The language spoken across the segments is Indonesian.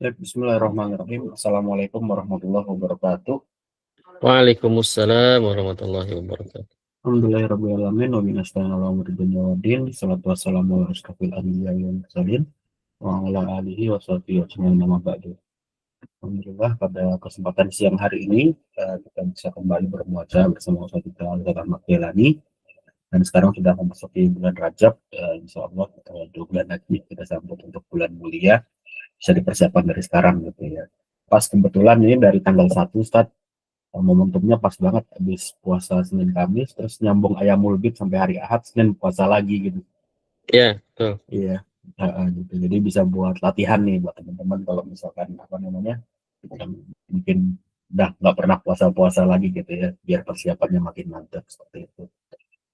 Baik, bismillahirrahmanirrahim. Assalamualaikum warahmatullahi wabarakatuh. Waalaikumsalam warahmatullahi wabarakatuh. Alhamdulillahirrahmanirrahim. Wa minasta'in ala umuri dunya waddin. Salatu wassalamu ala asyrafil anbiya'i wal mursalin wa ala alihi wa sahbihi ajmain amma ba'du. Alhamdulillah pada kesempatan siang hari ini kita bisa kembali bermuaca bersama Ustaz kita Al-Fatih Ahmad Jailani. Dan sekarang sudah memasuki bulan Rajab, insya Allah 2 bulan lagi kita sambut untuk bulan mulia. Bisa dipersiapkan dari sekarang gitu ya. Pas kebetulan ini dari tanggal 1 Ustaz, momentumnya pas banget habis puasa Senin Kamis terus nyambung Ayamul Bid sampai hari Ahad Senin puasa lagi gitu. Ya, betul. Iya, gitu. Jadi bisa buat latihan nih buat teman-teman kalau misalkan yang mungkin udah nggak pernah puasa-puasa lagi gitu ya, biar persiapannya makin mantap seperti itu.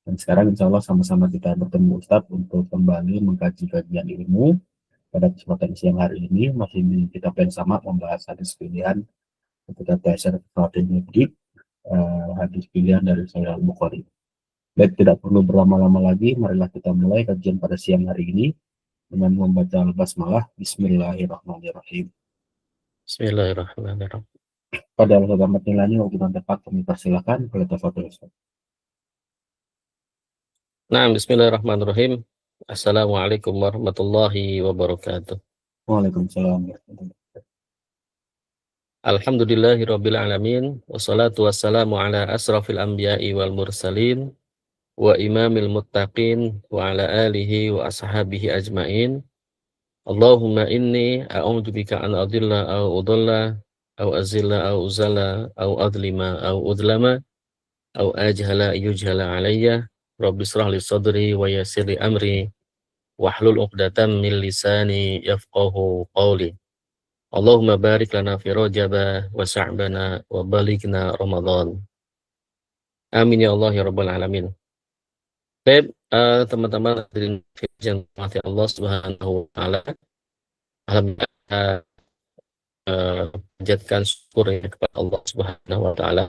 Dan sekarang insya Allah sama-sama kita bertemu Ustadz untuk kembali mengkaji kajian ilmu. Pada kesempatan siang hari ini masih di kitab yang sama, membahas hadis pilihan ketika Tasir Fatin Mubdi, hadis pilihan dari Sahih Al-Bukhari. Baik, tidak perlu berlama-lama lagi, marilah kita mulai kajian pada siang hari ini dengan membaca Al-Basmalah. Bismillahirrahmanirrahim. Bismillahirrahmanirrahim. Pada Al-Fatihah Nilani, waktu tepat kami persilakan oleh Tafadhol Ustaz. Nah, bismillahirrahmanirrahim. Assalamualaikum warahmatullahi wabarakatuh. Waalaikumsalam warahmatullahi wabarakatuh. Alhamdulillahirabbil alamin wassalatu wassalamu ala asrafil anbiya'i wal mursalin wa imamil muttaqin wa ala alihi wa ashabihi ajmain. Allahumma inni a'udzubika an adilla au udalla au azilla au uzalla au adlima au udlama au ajhala yujhala alayya. Rabbi shrah li sadri wa yassir li amri wahlul 'uqdatam min lisani yafqahu qawli. Allahumma barik lana fi Rajab wa Sya'bana wa balighna Ramadan. Amin ya Allah ya rabbal alamin. Baik, teman-teman hadirin yang dirahmati Allah Subhanahu wa taala. Alhamdulillah panjatkan syukur kepada Allah Subhanahu wa taala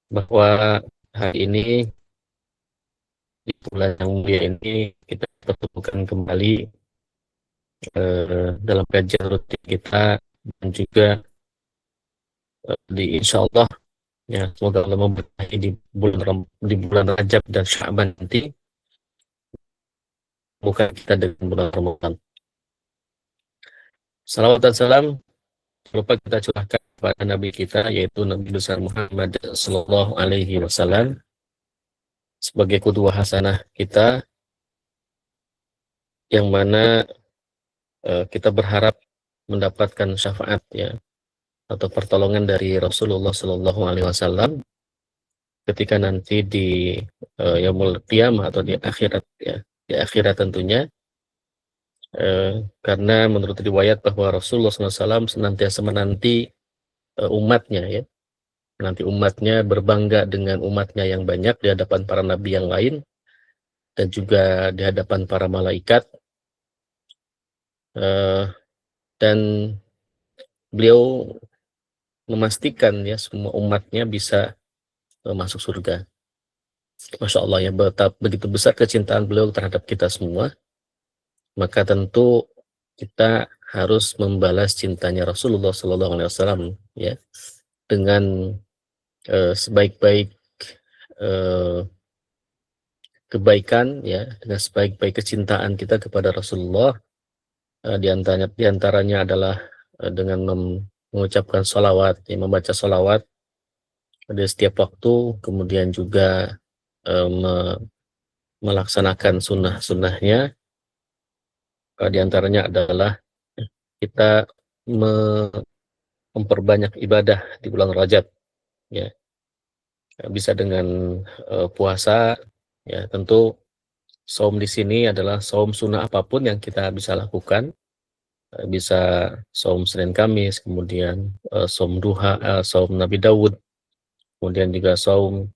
bahwa hari ini di bulan yang mulia ini kita pertemukan kembali dalam kajian rutin kita, dan juga insya Allah ya, semoga Allah memberkahi di bulan Rajab dan Sya'ban nanti, bukan kita dengan bulan Ramadan. Salawat dan salam lupa kita curahkan kepada Nabi kita, yaitu Nabi besar Muhammad Sallallahu Alaihi Wasallam, sebagai qudwah hasanah kita, yang mana kita berharap mendapatkan syafaat ya, atau pertolongan dari Rasulullah Sallallahu Alaihi Wasallam ketika nanti di yaumul qiyamah atau di akhirat ya, di akhirat tentunya, karena menurut riwayat bahwa Rasulullah SAW senantiasa menanti umatnya ya, menanti umatnya, berbangga dengan umatnya yang banyak di hadapan para nabi yang lain dan juga di hadapan para malaikat, dan beliau memastikan ya semua umatnya bisa masuk surga. Masya Allah ya, begitu besar kecintaan beliau terhadap kita semua, maka tentu kita harus membalas cintanya Rasulullah SAW ya, dengan sebaik-baik kebaikan ya, dengan sebaik-baik kecintaan kita kepada Rasulullah. Di antaranya adalah dengan mengucapkan sholawat, ya, membaca sholawat pada setiap waktu, kemudian juga melaksanakan sunnah-sunnahnya. Di antaranya adalah kita memperbanyak ibadah di bulan Rajab ya, bisa dengan puasa ya. Tentu saum di sini adalah saum sunnah apapun yang kita bisa lakukan, bisa saum Senin Kamis, kemudian saum duha, saum Nabi Daud, kemudian juga saum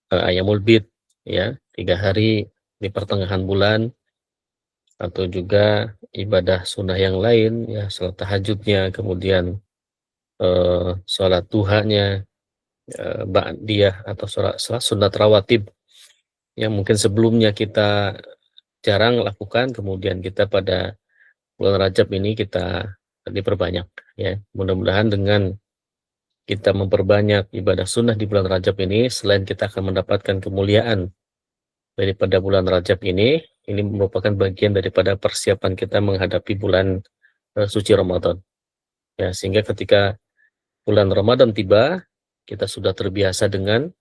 Ayamul Bid ya, 3 hari di pertengahan bulan, atau juga ibadah sunnah yang lain ya, salat tahajudnya, kemudian sholat duhanya, ba'diyah atau sholat sunat rawatib yang mungkin sebelumnya kita jarang lakukan, kemudian kita pada bulan Rajab ini kita diperbanyak ya. Mudah-mudahan dengan kita memperbanyak ibadah sunnah di bulan Rajab ini, selain kita akan mendapatkan kemuliaan daripada bulan Rajab ini merupakan bagian daripada persiapan kita menghadapi bulan suci Ramadan. Ya, sehingga ketika bulan Ramadan tiba, kita sudah terbiasa dengan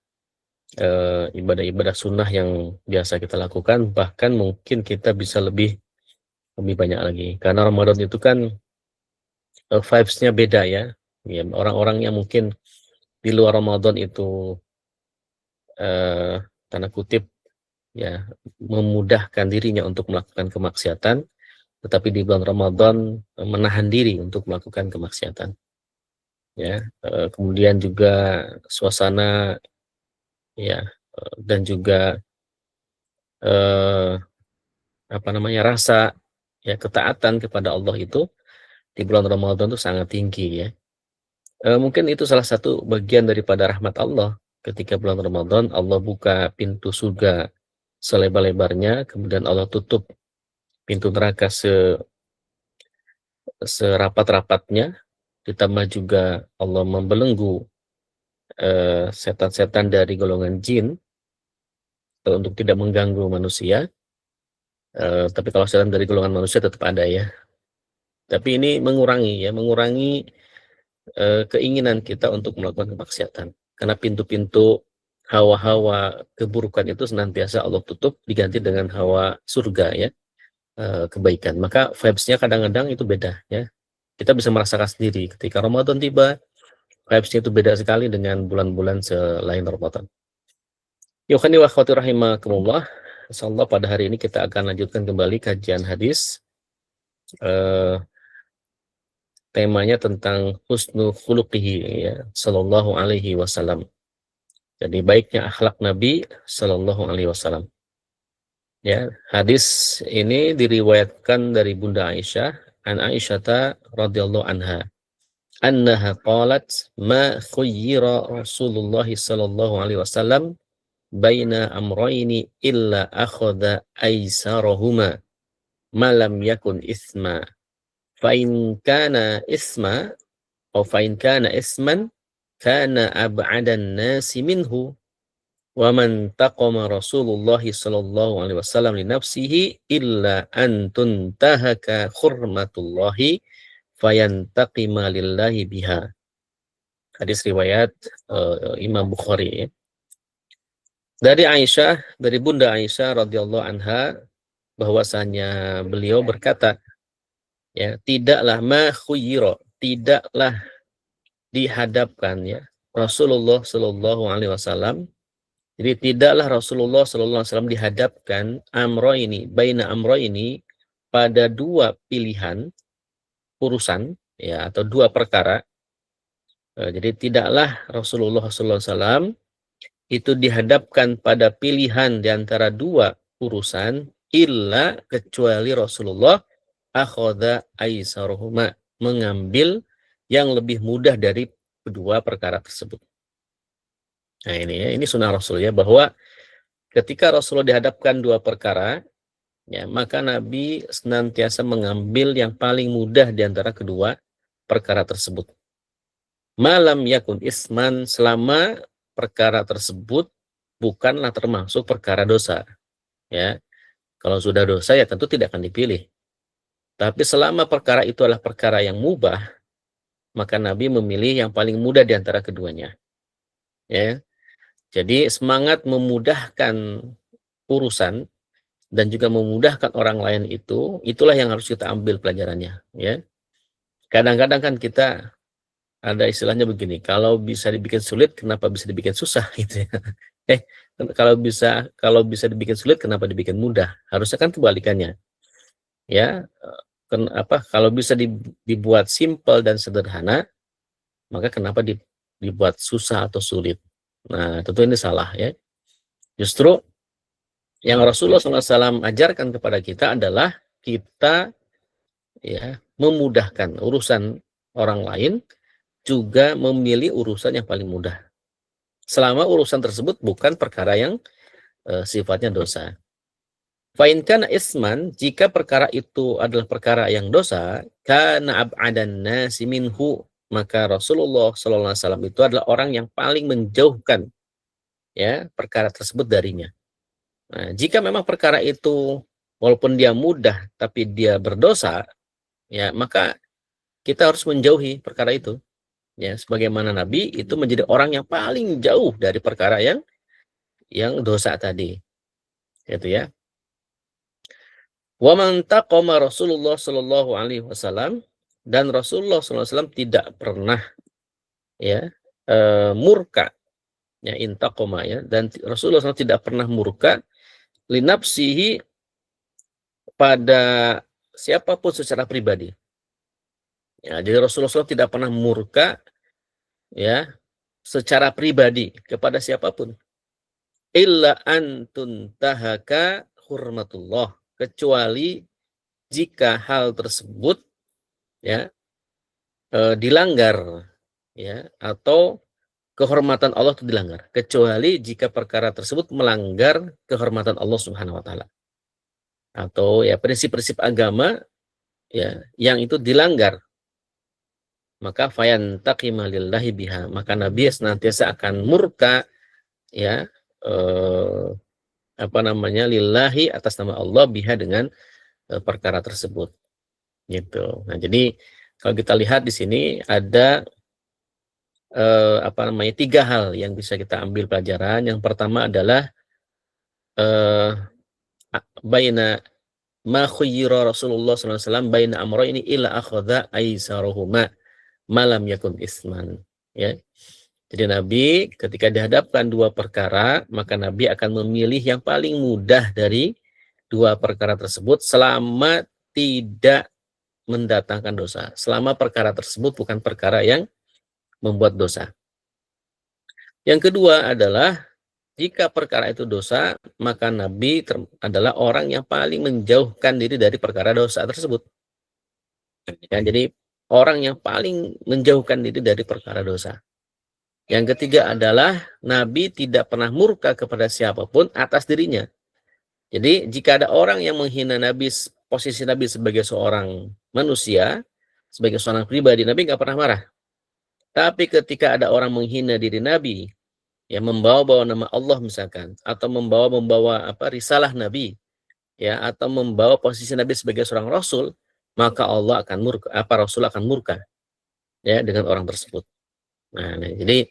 ibadah-ibadah sunnah yang biasa kita lakukan, bahkan mungkin kita bisa lebih banyak lagi. Karena Ramadan itu kan vibes-nya beda ya. Ya, orang-orang yang mungkin di luar Ramadan itu tanda kutip ya memudahkan dirinya untuk melakukan kemaksiatan, tetapi di bulan Ramadan menahan diri untuk melakukan kemaksiatan. Ya, kemudian juga suasana ya dan juga rasa ya ketaatan kepada Allah itu di bulan Ramadan itu sangat tinggi ya. Mungkin itu salah satu bagian daripada rahmat Allah. Ketika bulan Ramadan Allah buka pintu surga selebar-lebarnya, kemudian Allah tutup pintu neraka serapat-rapatnya, ditambah juga Allah membelenggu setan-setan dari golongan jin untuk tidak mengganggu manusia. Tapi kalau setan dari golongan manusia tetap ada ya. Tapi ini mengurangi keinginan kita untuk melakukan kemaksiatan. Karena pintu-pintu hawa-hawa keburukan itu senantiasa Allah tutup, diganti dengan hawa surga ya, kebaikan. Maka vibes-nya kadang-kadang itu beda ya. Kita bisa merasakan sendiri ketika Ramadan tiba, vibes-nya itu beda sekali dengan bulan-bulan selain Ramadan. Yukhani wa akhwati rahimakumullah. Insyaallah pada hari ini kita akan lanjutkan kembali kajian hadis. Temanya tentang husnul khuluqihi ya, sallallahu alaihi wasallam. Jadi baiknya akhlak Nabi sallallahu alaihi wasallam. Ya, hadis ini diriwayatkan dari Bunda Aisyah, an Aisyata radhiyallahu anha. Annaha qalat ma khuyyira Rasulullah sallallahu alaihi wasallam baina amrayni illa akhadha aisarahuma ma lam yakun isma. Fa in kana isma atau fa in kana isman kana ab'adan nasi minhu wa man taqama Rasulullah sallallahu alaihi wasallam li nafsihi illa an tuntahaka hurmatullahi fayantaqima lillahi biha. Hadis riwayat Imam Bukhari. Dari Aisyah, dari Bunda Aisyah radhiyallahu anha, bahwasanya beliau berkata, ya, tidaklah dihadapkan ya Rasulullah sallallahu alaihi wasallam. Jadi tidaklah Rasulullah sallallahu alaihi wasallam dihadapkan baina amro ini pada dua pilihan urusan ya atau dua perkara. Jadi tidaklah Rasulullah sallallahu alaihi wasallam itu dihadapkan pada pilihan di antara dua urusan illa kecuali Rasulullah akhadha aisaruhuma, mengambil yang lebih mudah dari kedua perkara tersebut. Nah ini sunnah Rasul ya, bahwa ketika Rasulullah dihadapkan dua perkara ya, maka Nabi senantiasa mengambil yang paling mudah di antara kedua perkara tersebut. Malam yakun isman, selama perkara tersebut bukanlah termasuk perkara dosa ya. Kalau sudah dosa ya tentu tidak akan dipilih. Tapi selama perkara itu adalah perkara yang mubah, maka Nabi memilih yang paling mudah di antara keduanya. Ya. Jadi semangat memudahkan urusan dan juga memudahkan orang lain itulah yang harus kita ambil pelajarannya. Ya. Kadang-kadang kan kita ada istilahnya begini, kalau bisa dibikin sulit, kenapa bisa dibikin susah gitu ya. Kalau bisa dibikin sulit, kenapa dibikin mudah? Harusnya kan kebalikannya. Ya, kalau bisa dibuat simpel dan sederhana, maka kenapa dibuat susah atau sulit? Nah, tentu ini salah ya. Justru yang Rasulullah SAW ajarkan kepada kita adalah kita ya memudahkan urusan orang lain, juga memilih urusan yang paling mudah. Selama urusan tersebut bukan perkara yang sifatnya dosa. Fa'in kana isman, jika perkara itu adalah perkara yang dosa, kana ab'adan nasi minhu, maka Rasulullah sallallahu alaihi wasallam itu adalah orang yang paling menjauhkan ya perkara tersebut darinya. Nah, jika memang perkara itu walaupun dia mudah tapi dia berdosa, ya maka kita harus menjauhi perkara itu. Ya, sebagaimana Nabi itu menjadi orang yang paling jauh dari perkara yang dosa tadi. Gitu ya. Wa man taqama Rasulullah sallallahu alaihi wasallam, dan Rasulullah sallallahu alaihi wasallam tidak pernah ya murka, ya intaqama ya, dan Rasulullah SAW tidak pernah murka linafsihi, pada siapapun secara pribadi. Ya, jadi Rasulullah SAW tidak pernah murka ya secara pribadi kepada siapapun. Illa an tuntahaka hurmatullah, kecuali jika hal tersebut ya dilanggar ya, atau kehormatan Allah itu dilanggar, kecuali jika perkara tersebut melanggar kehormatan Allah Subhanahu wa taala, atau ya prinsip-prinsip agama ya yang itu dilanggar, maka fayantaqima lillahi biha, maka Nabi senantiasa akan murka ya lillahi, atas nama Allah, biha, dengan perkara tersebut gitu. Nah, jadi kalau kita lihat di sini ada tiga hal yang bisa kita ambil pelajaran. Yang pertama adalah baina ma khuyyira Rasulullah SAW baina amrayni illa akhadha aisaruhuma malam yakun isman, ya. Jadi Nabi ketika dihadapkan dua perkara, maka Nabi akan memilih yang paling mudah dari dua perkara tersebut selama tidak mendatangkan dosa, selama perkara tersebut bukan perkara yang membuat dosa. Yang kedua adalah jika perkara itu dosa, maka Nabi adalah orang yang paling menjauhkan diri dari perkara dosa tersebut. Ya, jadi orang yang paling menjauhkan diri dari perkara dosa. Yang ketiga adalah Nabi tidak pernah murka kepada siapapun atas dirinya. Jadi jika ada orang yang menghina Nabi, posisi Nabi sebagai seorang manusia, sebagai seorang pribadi, Nabi nggak pernah marah. Tapi ketika ada orang menghina diri Nabi, ya membawa-bawa nama Allah misalkan, atau membawa risalah Nabi, ya, atau membawa posisi Nabi sebagai seorang rasul, maka Allah akan murka, Rasul akan murka ya dengan orang tersebut. Nah, jadi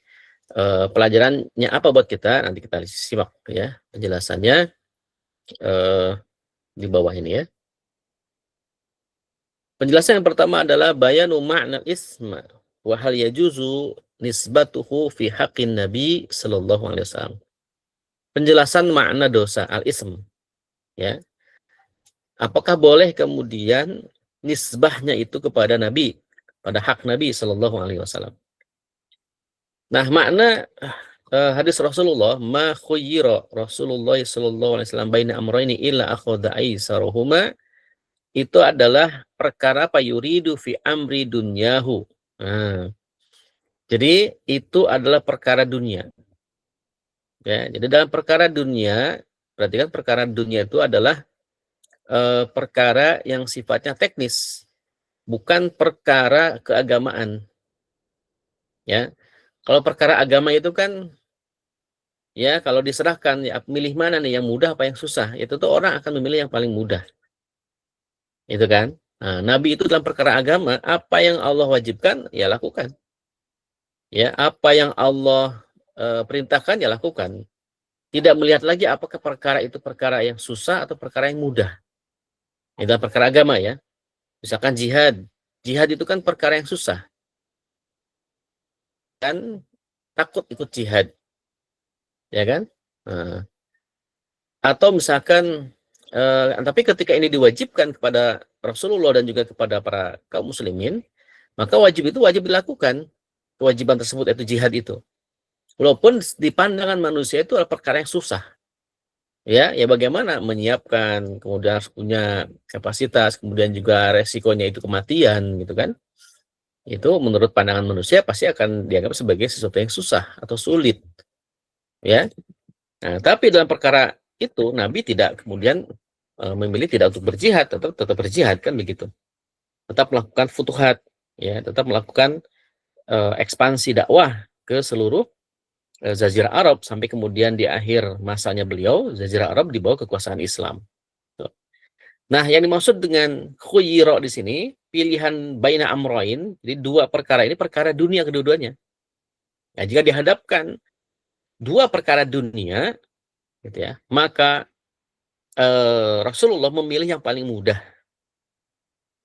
pelajarannya apa buat kita? Nanti kita simak ya penjelasannya di bawah ini ya. Penjelasan yang pertama adalah bayanu ma'na isma wa hal yajuzu nisbatuhu fi haqqin Nabi sallallahu alaihi wasallam. Penjelasan makna dosa al-ism ya. Apakah boleh kemudian nisbahnya itu kepada Nabi, pada hak Nabi sallallahu alaihi wasallam. Nah, makna hadis Rasulullah, ma khuyyira Rasulullah sallallahu alaihi wasallam baina amrayni illa akhadha aisaruhuma, itu adalah perkara apa yuridu fi amri dunyahu. Nah, jadi itu adalah perkara dunia. Ya, jadi dalam perkara dunia, berarti kan perkara dunia itu adalah perkara yang sifatnya teknis, bukan perkara keagamaan. Ya, kalau perkara agama itu kan, ya kalau diserahkan, ya milih mana nih yang mudah apa yang susah, itu tuh orang akan memilih yang paling mudah. Itu kan. Nah, Nabi itu dalam perkara agama, apa yang Allah wajibkan, ya lakukan. Ya, apa yang Allah perintahkan, ya lakukan. Tidak melihat lagi apakah perkara itu perkara yang susah atau perkara yang mudah. Itu perkara agama ya. Misalkan jihad. Jihad itu kan perkara yang susah. Kan takut ikut jihad. Ya kan? Nah, atau misalkan tapi ketika ini diwajibkan kepada Rasulullah dan juga kepada para kaum muslimin, maka wajib itu wajib dilakukan. Kewajiban tersebut, yaitu jihad itu. Walaupun di pandangan manusia itu adalah perkara yang susah. Ya bagaimana menyiapkan, kemudian harus punya kapasitas, kemudian juga resikonya itu kematian gitu kan. Itu menurut pandangan manusia pasti akan dianggap sebagai sesuatu yang susah atau sulit. Ya. Nah, tapi dalam perkara itu Nabi tidak kemudian memilih tidak untuk berjihad, tetap berjihad kan begitu. Tetap melakukan futuhat, ya, tetap melakukan ekspansi dakwah ke seluruh Jazirah Arab sampai kemudian di akhir masanya beliau Jazirah Arab di bawah kekuasaan Islam. Nah, yang dimaksud dengan khuyiro di sini pilihan baina amroin, jadi dua perkara ini perkara dunia kedua-duanya. Nah, jika dihadapkan dua perkara dunia, gitu ya, maka Rasulullah memilih yang paling mudah,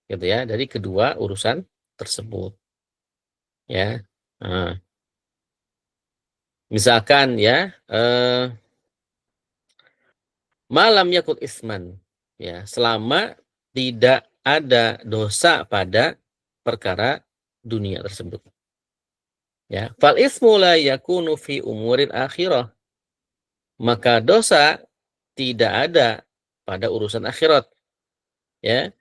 gitu ya, dari kedua urusan tersebut, ya. Nah, misalkan ya, malam yakut isman, ya, selama tidak ada dosa pada perkara dunia tersebut. Ya, fal ismu la yakunu fi umurin akhirah. Maka dosa tidak ada pada urusan akhirat, ya.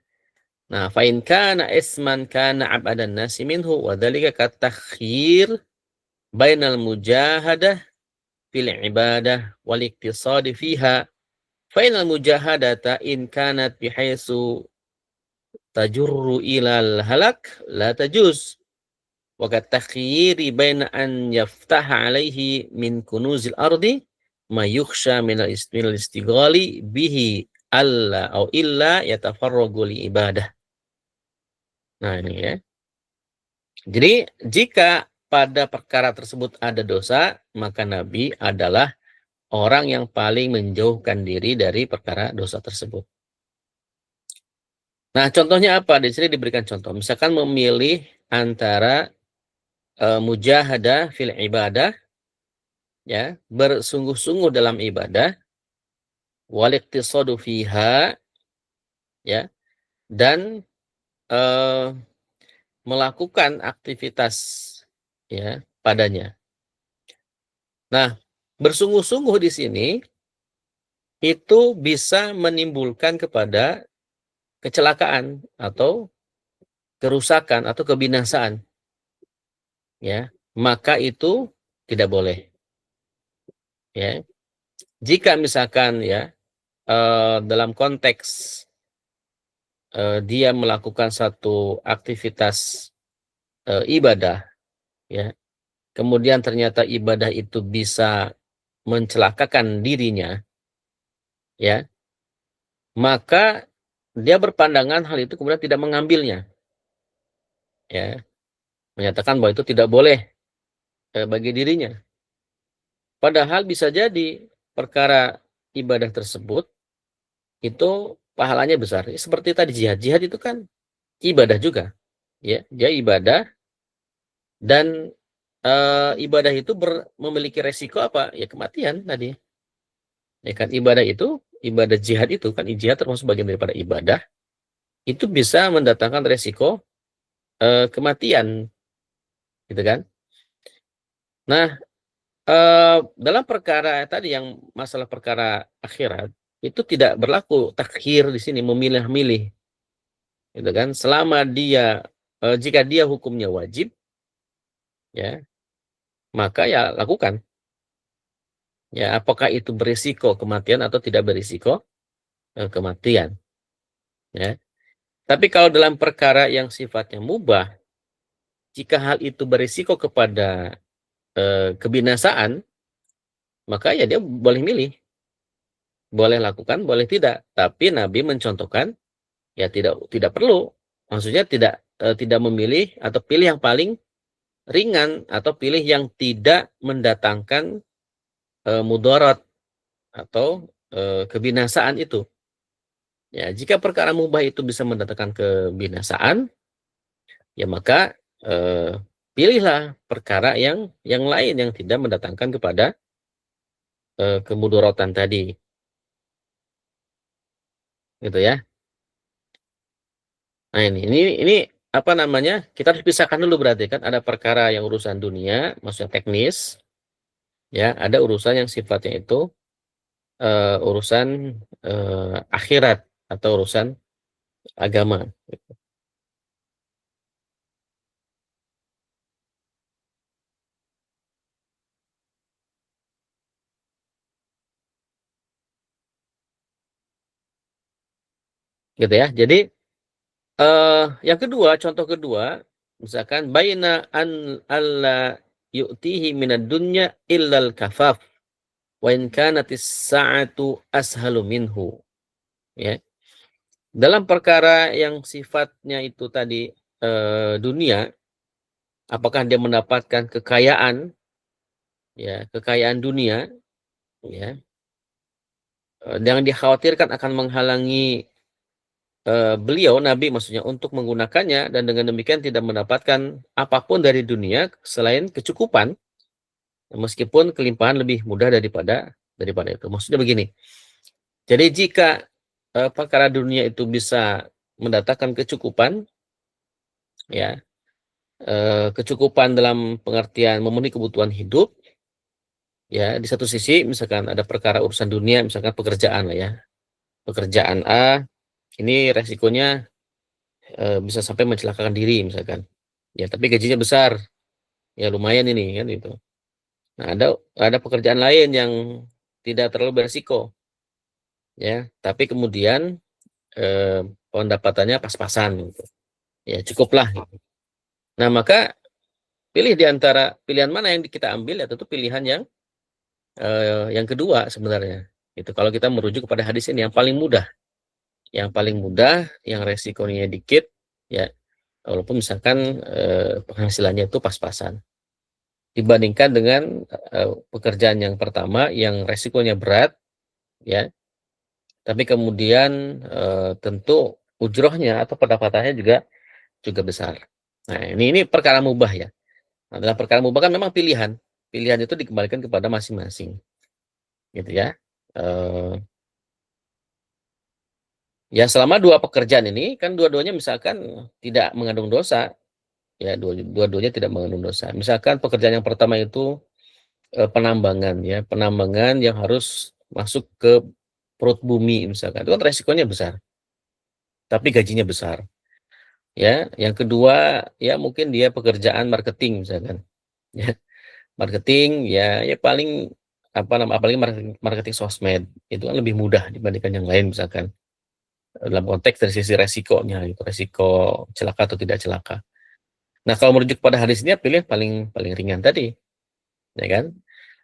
Nah, fa in kana isman kana abadan nasi minhu wa dzalika katakhir bainal mujahadah fil ibadah wal iktisadi fiha. Fa inal mujahadata in kanat bihaitsu tajurru ilal halak la tajuz. Wa katakhyiri baina an yaftaha alaihi min kunuzil ardi ma yukhsha minal istighali bihi alla au illa yatafarragu li ibadah. Nah, ini ya. Jadi jika pada perkara tersebut ada dosa, maka Nabi adalah orang yang paling menjauhkan diri dari perkara dosa tersebut. Nah, contohnya apa? Di sini diberikan contoh. Misalkan memilih antara mujahadah fil ibadah, ya, bersungguh-sungguh dalam ibadah, wal iqtisadu fiha, ya, dan eh, melakukan aktivitas, ya, padanya. Nah, bersungguh-sungguh di sini itu bisa menimbulkan kepada kecelakaan atau kerusakan atau kebinasaan, ya. Maka itu tidak boleh, ya. Jika misalkan ya dalam konteks dia melakukan satu aktivitas ibadah, ya, kemudian ternyata ibadah itu bisa mencelakakan dirinya, ya, maka dia berpandangan hal itu kemudian tidak mengambilnya, ya, menyatakan bahwa itu tidak boleh bagi dirinya. Padahal bisa jadi perkara ibadah tersebut itu pahalanya besar. Seperti tadi jihad, jihad itu kan ibadah juga, ya, dia ibadah dan ibadah itu memiliki resiko apa? Ya kematian tadi. Ya kan ibadah itu, ibadah jihad itu kan jihad termasuk bagian daripada ibadah, itu bisa mendatangkan resiko kematian, gitu kan? Nah, dalam perkara tadi yang masalah perkara akhirat itu tidak berlaku takhir di sini memilih-milih, gitu kan? Selama dia jika dia hukumnya wajib, ya, maka ya lakukan. Ya, apakah itu berisiko kematian atau tidak berisiko kematian, ya. Tapi kalau dalam perkara yang sifatnya mubah, jika hal itu berisiko kepada kebinasaan, maka ya dia boleh milih, boleh lakukan, boleh tidak. Tapi Nabi mencontohkan ya tidak perlu. Maksudnya tidak memilih atau pilih yang paling ringan atau pilih yang tidak mendatangkan mudarat atau kebinasaan itu. Ya, jika perkara mubah itu bisa mendatangkan kebinasaan, ya maka pilihlah perkara yang lain yang tidak mendatangkan kepada kemudaratan tadi, gitu ya. Nah, ini apa namanya? Kita harus pisahkan dulu berarti kan ada perkara yang urusan dunia, maksudnya teknis, ya, ada urusan yang sifatnya itu urusan akhirat atau urusan agama. Gitu ya. Jadi yang kedua, contoh kedua, misalkan baina an alla yu'tihi minad dunya illal kafaf wa in kanatis sa'atu ashalu minhu. Ya. Dalam perkara yang sifatnya itu tadi dunia, apakah dia mendapatkan kekayaan, ya, kekayaan dunia, ya, yang dikhawatirkan akan menghalangi beliau Nabi maksudnya untuk menggunakannya, dan dengan demikian tidak mendapatkan apapun dari dunia selain kecukupan, meskipun kelimpahan lebih mudah daripada itu. Maksudnya begini. Jadi jika perkara dunia itu bisa mendatangkan kecukupan, ya, kecukupan dalam pengertian memenuhi kebutuhan hidup, ya, di satu sisi misalkan ada perkara urusan dunia, misalkan pekerjaan lah ya, pekerjaan A ini resikonya bisa sampai mencelakakan diri misalkan, ya, tapi gajinya besar, ya lumayan ini kan itu. Nah, ada pekerjaan lain yang tidak terlalu beresiko, ya, tapi kemudian eh, pendapatannya pas-pasan gitu. Ya, cukuplah gitu. Nah, maka pilih di antara pilihan mana yang kita ambil, ya tentu pilihan yang kedua sebenarnya. Itu kalau kita merujuk kepada hadis ini yang paling mudah. Yang paling mudah, yang resikonya dikit, ya, walaupun misalkan penghasilannya itu pas-pasan. Dibandingkan dengan pekerjaan yang pertama yang resikonya berat, ya, tapi kemudian tentu ujrohnya atau pendapatannya juga besar. Nah, ini perkara mubah ya. Nah, dalam perkara mubah kan memang pilihan. Pilihan itu dikembalikan kepada masing-masing. Gitu ya. Ya selama dua pekerjaan ini kan dua-duanya misalkan tidak mengandung dosa, ya, dua-duanya tidak mengandung dosa. Misalkan pekerjaan yang pertama itu penambangan, ya, penambangan yang harus masuk ke perut bumi misalkan. Itu kan resikonya besar, tapi gajinya besar. Ya, yang kedua ya mungkin dia pekerjaan marketing misalkan. Ya, marketing ya paling apa namanya, apalagi marketing sosmed itu kan lebih mudah dibandingkan yang lain misalkan. Dalam konteks dari sisi resikonya, itu resiko celaka atau tidak celaka. Nah, kalau merujuk pada hadis ini pilih paling paling ringan tadi, ya kan?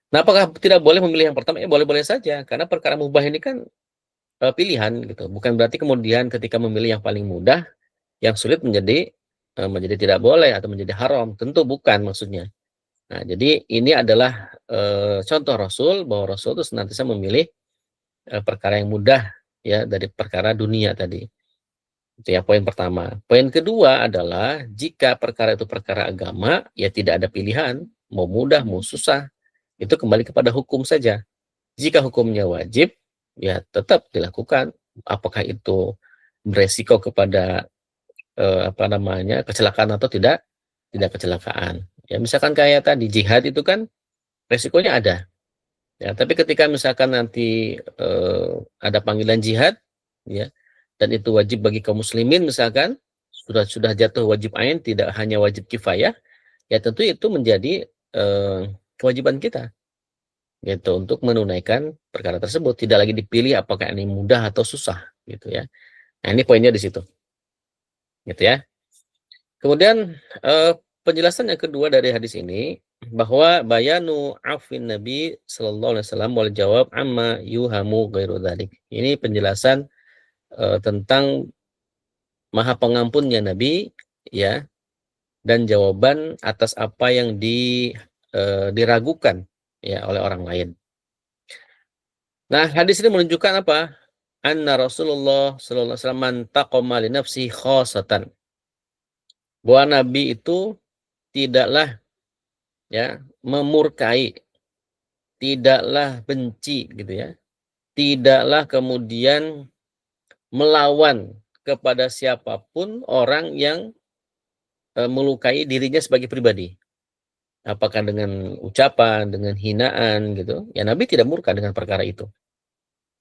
Nah, apakah tidak boleh memilih yang pertama? Ya boleh-boleh saja, karena perkara mubah ini kan pilihan gitu. Bukan berarti kemudian ketika memilih yang paling mudah, yang sulit menjadi tidak boleh atau menjadi haram. Tentu bukan maksudnya. Nah, jadi ini adalah contoh Rasul bahwa Rasul itu senantiasa memilih perkara yang mudah, ya, dari perkara dunia tadi. Itu ya poin pertama. Poin kedua adalah jika perkara itu perkara agama, ya tidak ada pilihan, mau mudah, mau susah, itu kembali kepada hukum saja. Jika hukumnya wajib, ya tetap dilakukan. Apakah itu beresiko kepada apa namanya kecelakaan atau tidak kecelakaan. Ya misalkan kayak tadi jihad itu kan resikonya ada. Ya, tapi ketika misalkan nanti ada panggilan jihad, ya, dan itu wajib bagi kaum muslimin misalkan, sudah jatuh wajib ain, tidak hanya wajib kifayah, ya tentu itu menjadi kewajiban kita, gitu, untuk menunaikan perkara tersebut. Tidak lagi dipilih apakah ini mudah atau susah, gitu ya. Nah, ini poinnya di situ, gitu ya. Kemudian penjelasan yang kedua dari hadis ini bahwa bayanu afin Nabi Sallallahu Alaihi Wasallam wal jawab amma yuhamu ghairu dzalik. Ini penjelasan tentang maha pengampunnya Nabi, ya, dan jawaban atas apa yang diragukan, ya, oleh orang lain. Nah, hadis ini menunjukkan apa? Anna Rasulullah sallallahu alaihi wasallam taqama li nafsihi khosatan. Bahwa Nabi itu tidaklah, ya, memurkai, tidaklah benci gitu ya. Tidaklah kemudian melawan kepada siapapun orang yang melukai dirinya sebagai pribadi. Apakah dengan ucapan, dengan hinaan gitu. Ya Nabi tidak murka dengan perkara itu.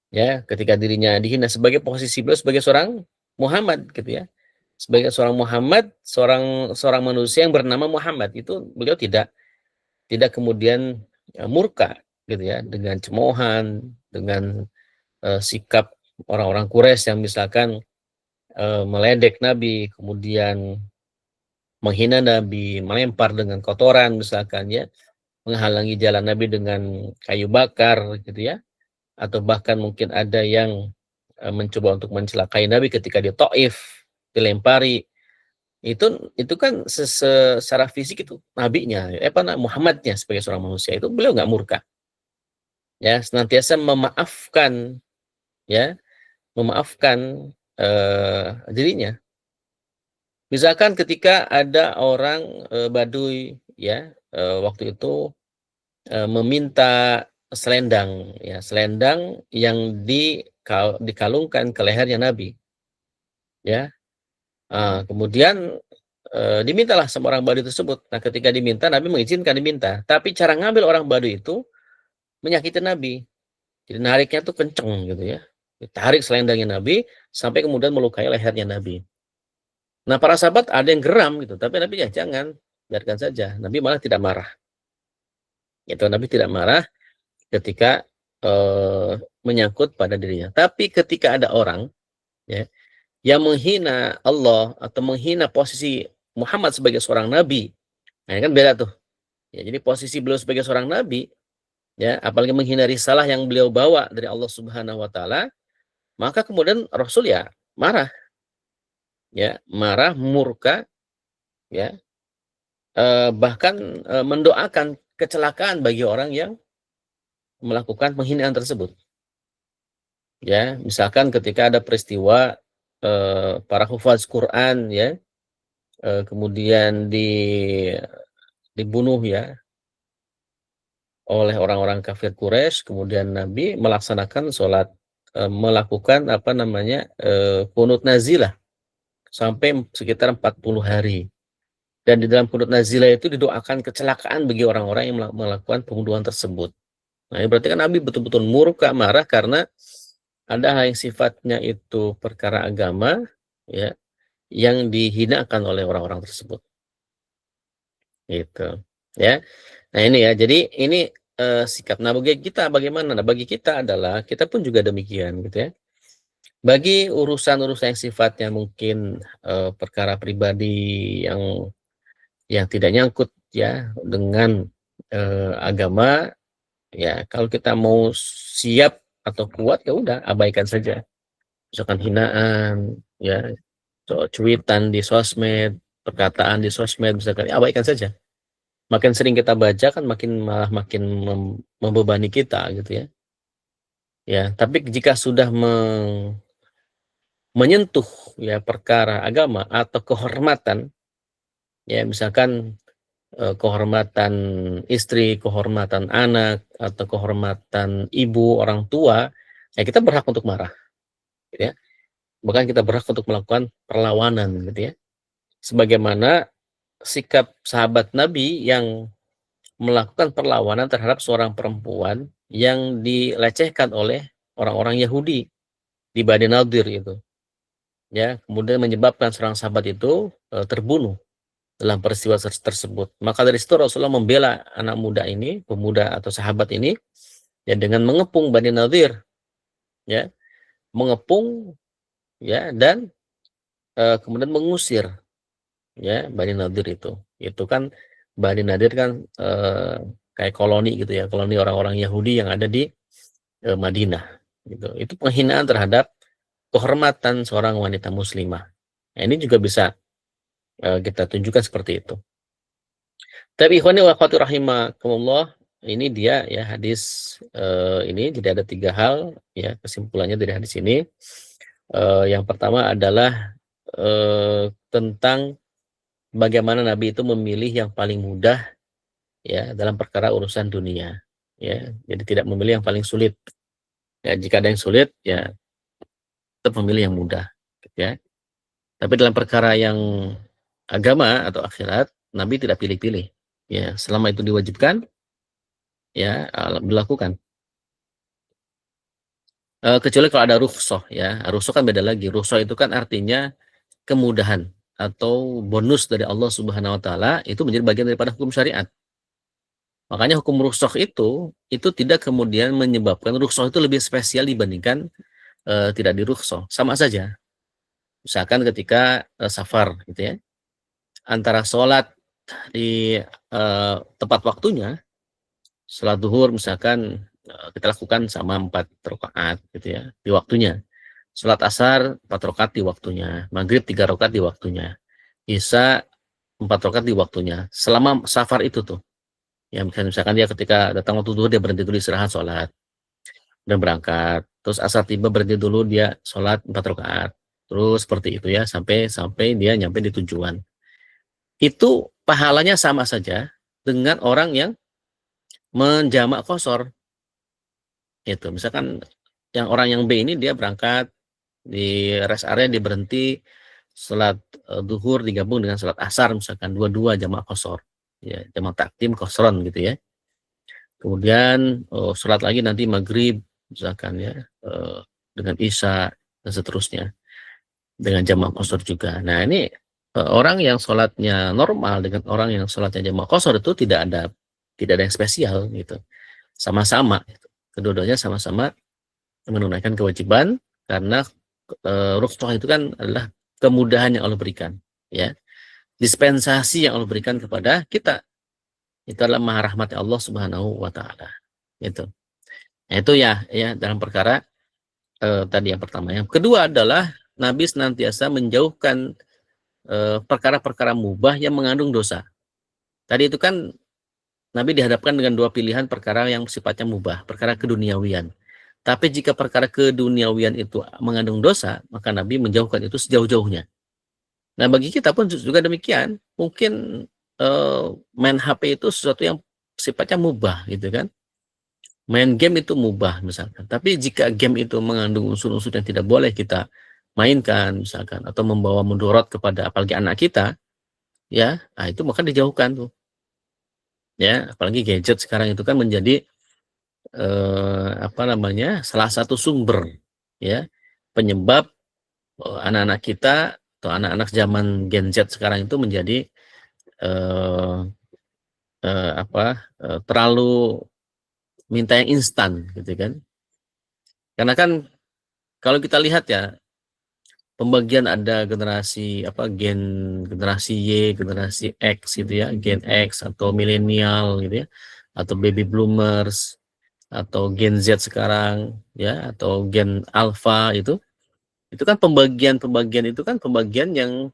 Ya, ketika dirinya dihina sebagai posisi beliau sebagai seorang Muhammad gitu ya. Sebagai seorang Muhammad, seorang seorang manusia yang bernama Muhammad, itu beliau tidak kemudian murka gitu ya dengan cemoohan, dengan sikap orang-orang Quraisy yang misalkan meledek Nabi, kemudian menghina Nabi, melempar dengan kotoran misalkan ya, menghalangi jalan Nabi dengan kayu bakar gitu ya, atau bahkan mungkin ada yang mencoba untuk mencelakai Nabi ketika di Taif, dilempari. Itu kan secara fisik itu nabinya, Muhammadnya sebagai seorang manusia itu beliau nggak murka. Ya, senantiasa memaafkan ya, memaafkan dirinya. Misalkan ketika ada orang Baduy ya, waktu itu meminta selendang ya, selendang yang dikalungkan ke lehernya Nabi ya. Kemudian dimintalah sama orang Baduy tersebut. Nah, ketika diminta Nabi mengizinkan diminta, tapi cara ngambil orang Baduy itu menyakiti Nabi. Jadi nariknya tuh kenceng gitu ya. Ditarik selendangnya Nabi sampai kemudian melukai lehernya Nabi. Nah, para sahabat ada yang geram gitu, tapi Nabi ya jangan, biarkan saja. Nabi malah tidak marah. Itu Nabi tidak marah ketika menyangkut pada dirinya. Tapi ketika ada orang ya yang menghina Allah atau menghina posisi Muhammad sebagai seorang nabi, nah ini kan beda tuh. Ya, jadi posisi beliau sebagai seorang nabi ya, apalagi menghina risalah yang beliau bawa dari Allah Subhanahu wa taala, maka kemudian Rasul ya marah. Ya, marah, murka ya, bahkan mendoakan kecelakaan bagi orang yang melakukan penghinaan tersebut. Ya, misalkan ketika ada peristiwa para hufaz Quran ya, kemudian dibunuh ya oleh orang-orang kafir Quraisy, kemudian Nabi melaksanakan sholat, melakukan qunut nazilah sampai sekitar 40 hari. Dan di dalam qunut nazilah itu didoakan kecelakaan bagi orang-orang yang melakukan pembunuhan tersebut. Nah, ini berarti kan Nabi betul-betul murka, marah karena ada hal yang sifatnya itu perkara agama ya, yang dihinakan oleh orang-orang tersebut. Gitu. Ya. Nah, ini ya. Jadi ini sikap. Nah, bagi kita bagaimana? Nah, bagi kita adalah kita pun juga demikian gitu ya. Bagi urusan-urusan yang sifatnya mungkin perkara pribadi yang tidak nyangkut ya dengan agama, ya kalau kita mau siap atau kuat ya udah abaikan saja. Misalkan hinaan ya, cuitan di sosmed, perkataan di sosmed misalkan, ya abaikan saja. Makin sering kita baca kan malah makin membebani kita gitu ya. Ya, tapi jika sudah menyentuh ya perkara agama atau kehormatan, ya misalkan kehormatan istri, kehormatan anak, atau kehormatan ibu, orang tua, ya kita berhak untuk marah, gitu ya. Bahkan kita berhak untuk melakukan perlawanan, gitu ya. Sebagaimana sikap sahabat Nabi yang melakukan perlawanan terhadap seorang perempuan yang dilecehkan oleh orang-orang Yahudi di Bani Nadir itu, ya, kemudian menyebabkan seorang sahabat itu terbunuh dalam peristiwa tersebut. Maka dari situ Rasulullah membela anak muda ini, pemuda atau sahabat ini, ya dengan mengepung Bani Nadir, ya, mengepung, ya, dan kemudian mengusir, ya, Bani Nadir itu. Itu kan Bani Nadir kan kayak koloni gitu ya, koloni orang-orang Yahudi yang ada di Madinah. Gitu. Itu penghinaan terhadap kehormatan seorang wanita muslimah. Nah, ini juga bisa kita tunjukkan seperti itu. Tapi ikhwani wa akhwati rahimakumullah, ini dia ya hadis ini, jadi ada 3 hal ya kesimpulannya dari hadis ini. Yang pertama adalah tentang bagaimana Nabi itu memilih yang paling mudah ya dalam perkara urusan dunia ya. Jadi tidak memilih yang paling sulit. Ya, jika ada yang sulit ya tetap memilih yang mudah gitu ya. Tapi dalam perkara yang agama atau akhirat, Nabi tidak pilih-pilih. Ya, selama itu diwajibkan, ya dilakukan. Kecuali kalau ada rukhsah ya. Rukhsah kan beda lagi. Rukhsah itu kan artinya kemudahan atau bonus dari Allah Subhanahu wa taala, itu menjadi bagian daripada hukum syariat. Makanya hukum rukhsah itu tidak kemudian menyebabkan rukhsah itu lebih spesial dibandingkan tidak dirukhsah. Sama saja. Misalkan ketika safar gitu ya, antara sholat di tepat waktunya, sholat duhur misalkan kita lakukan sama 4 rakaat gitu ya di waktunya. Sholat asar 4 rakaat di waktunya, maghrib 3 rakaat di waktunya, isya 4 rakaat di waktunya. Selama safar itu tuh, ya misalkan dia ketika datang waktu duhur dia berhenti dulu istirahat sholat dan berangkat. Terus asar tiba berhenti dulu dia sholat 4 rakaat. Terus seperti itu ya sampai dia nyampe di tujuan. Itu pahalanya sama saja dengan orang yang menjamak qashar. Itu misalkan yang orang yang B ini dia berangkat di rest area dia berhenti salat duhur digabung dengan salat asar misalkan dua-dua jamak qashar. Ya, jamak takdim qashron gitu ya. Kemudian salat lagi nanti maghrib misalkan ya dengan isya dan seterusnya dengan jamak qashar juga. Nah, ini orang yang sholatnya normal dengan orang yang sholatnya jamak qashar itu tidak ada yang spesial gitu. Sama-sama gitu. Kedua-duanya sama-sama menunaikan kewajiban karena rukhsah itu kan adalah kemudahan yang Allah berikan, ya. Dispensasi yang Allah berikan kepada kita. Itu adalah maha rahmat Allah Subhanahu wa taala. Gitu. Nah, itu ya dalam perkara tadi yang pertama. Yang kedua adalah Nabi senantiasa menjauhkan perkara-perkara mubah yang mengandung dosa. Tadi itu kan Nabi dihadapkan dengan dua pilihan perkara yang sifatnya mubah, perkara keduniawian. Tapi jika perkara keduniawian itu mengandung dosa, maka Nabi menjauhkan itu sejauh-jauhnya. Nah, bagi kita pun juga demikian. Mungkin main HP itu sesuatu yang sifatnya mubah gitu kan. Main game itu mubah misalkan. Tapi jika game itu mengandung unsur-unsur yang tidak boleh kita mainkan misalkan atau membawa mudarat kepada apalagi anak kita, ya, nah itu maka dijauhkan tuh. Ya, apalagi gadget sekarang itu kan menjadi salah satu sumber ya penyebab anak-anak kita atau anak-anak zaman Gen Z sekarang itu menjadi terlalu minta yang instan gitu kan. Karena kan kalau kita lihat ya pembagian ada generasi generasi Y, generasi X gitu ya, Gen X atau milenial gitu ya, atau baby bloomers atau Gen Z sekarang ya, atau Gen Alpha itu kan pembagian itu kan pembagian yang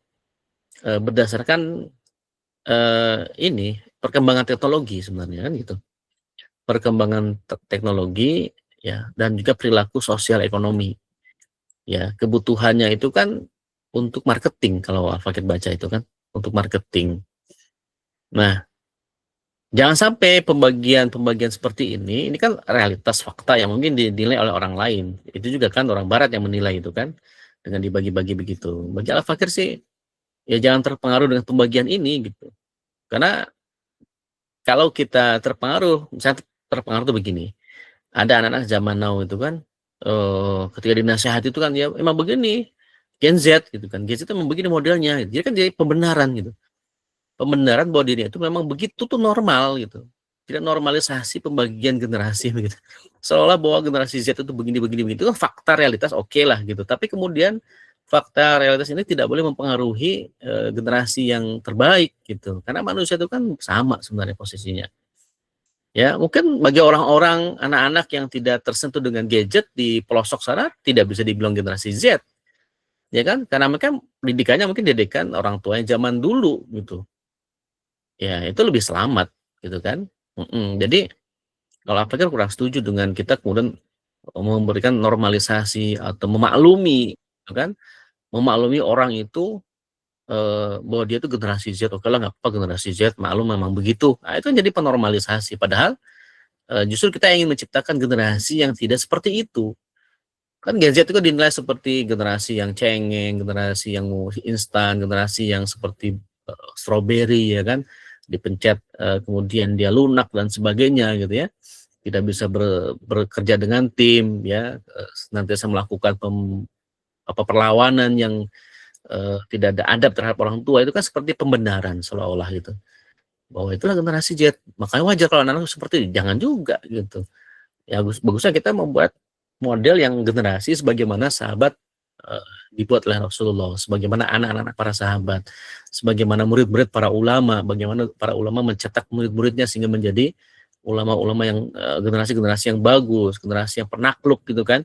berdasarkan ini perkembangan teknologi sebenarnya kan gitu. Perkembangan teknologi ya dan juga perilaku sosial ekonomi. Ya, kebutuhannya itu kan untuk marketing kalau Al-Fakir baca itu kan untuk marketing. Nah, jangan sampai pembagian seperti ini kan realitas fakta yang mungkin dinilai oleh orang lain. Itu juga kan orang barat yang menilai itu kan dengan dibagi-bagi begitu. Bagi Al-Fakir sih ya jangan terpengaruh dengan pembagian ini gitu. Karena kalau kita terpengaruh, misalnya terpengaruh tuh begini. Ada anak-anak zaman now itu kan ketika dinasihati itu kan ya emang begini. Gen Z gitu kan. Gen Z itu memang begini modelnya. Jadi kan jadi pembenaran gitu. Pembenaran bahwa dirinya itu memang begitu tuh normal gitu. Tidak normalisasi pembagian generasi begitu. Seolah bahwa generasi Z itu begini itu kan fakta realitas oke lah gitu. Tapi kemudian fakta realitas ini tidak boleh mempengaruhi generasi yang terbaik gitu. Karena manusia itu kan sama sebenarnya posisinya. Ya, mungkin bagi orang-orang anak-anak yang tidak tersentuh dengan gadget di pelosok sana tidak bisa dibilang generasi Z. Ya kan? Karena mereka pendidikannya mungkin didikan orang tuanya zaman dulu gitu. Ya, itu lebih selamat gitu kan. Jadi kalau aku pikir kurang setuju dengan kita kemudian memberikan normalisasi atau memaklumi gitu kan. Memaklumi orang itu bahwa dia itu generasi Z, oke lah nggak apa generasi Z, maklum memang begitu. Nah, itu jadi penormalisasi. Padahal justru kita ingin menciptakan generasi yang tidak seperti itu. Kan Gen Z itu kan dinilai seperti generasi yang cengeng, generasi yang instan, generasi yang seperti strawberry ya kan, dipencet kemudian dia lunak dan sebagainya gitu ya. Tidak bisa bekerja dengan tim ya, senantiasa melakukan perlawanan yang tidak ada adab terhadap orang tua, itu kan seperti pembenaran seolah-olah gitu. Bahwa itulah generasi Z. Makanya wajar kalau anak-anak seperti itu. Jangan juga gitu. Ya bagusnya kita membuat model yang generasi sebagaimana sahabat dibuat oleh Rasulullah, sebagaimana anak-anak para sahabat, sebagaimana murid-murid para ulama, bagaimana para ulama mencetak murid-muridnya sehingga menjadi ulama-ulama yang generasi-generasi yang bagus, generasi yang penakluk gitu kan.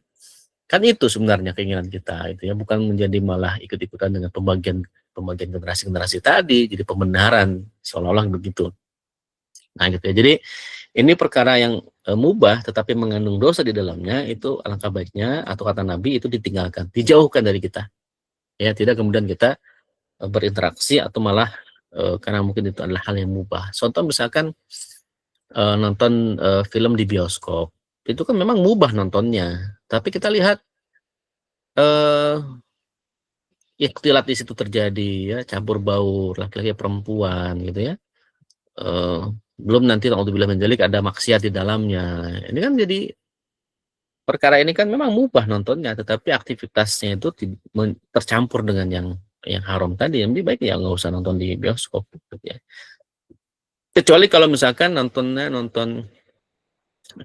Kan itu sebenarnya keinginan kita itu ya, bukan menjadi malah ikut-ikutan dengan pembagian pembagian generasi-generasi tadi, jadi pembenaran seolah-olah begitu. Nah gitu ya. Jadi ini perkara yang mubah tetapi mengandung dosa di dalamnya, itu alangkah baiknya atau kata Nabi itu ditinggalkan, dijauhkan dari kita. Ya, tidak kemudian kita berinteraksi atau malah karena mungkin itu adalah hal yang mubah. Contoh misalkan nonton film di bioskop, itu kan memang mubah nontonnya, tapi kita lihat ikhtilat di situ terjadi ya, campur baur laki-laki perempuan gitu ya. Eh, Belum nanti naudzubillah min dzalik ada maksiat di dalamnya. Ini kan jadi perkara ini kan memang mubah nontonnya, tetapi aktivitasnya itu tercampur dengan yang haram tadi. Yang lebih baik ya nggak usah nonton di bioskop gitu ya. Kecuali kalau misalkan nontonnya nonton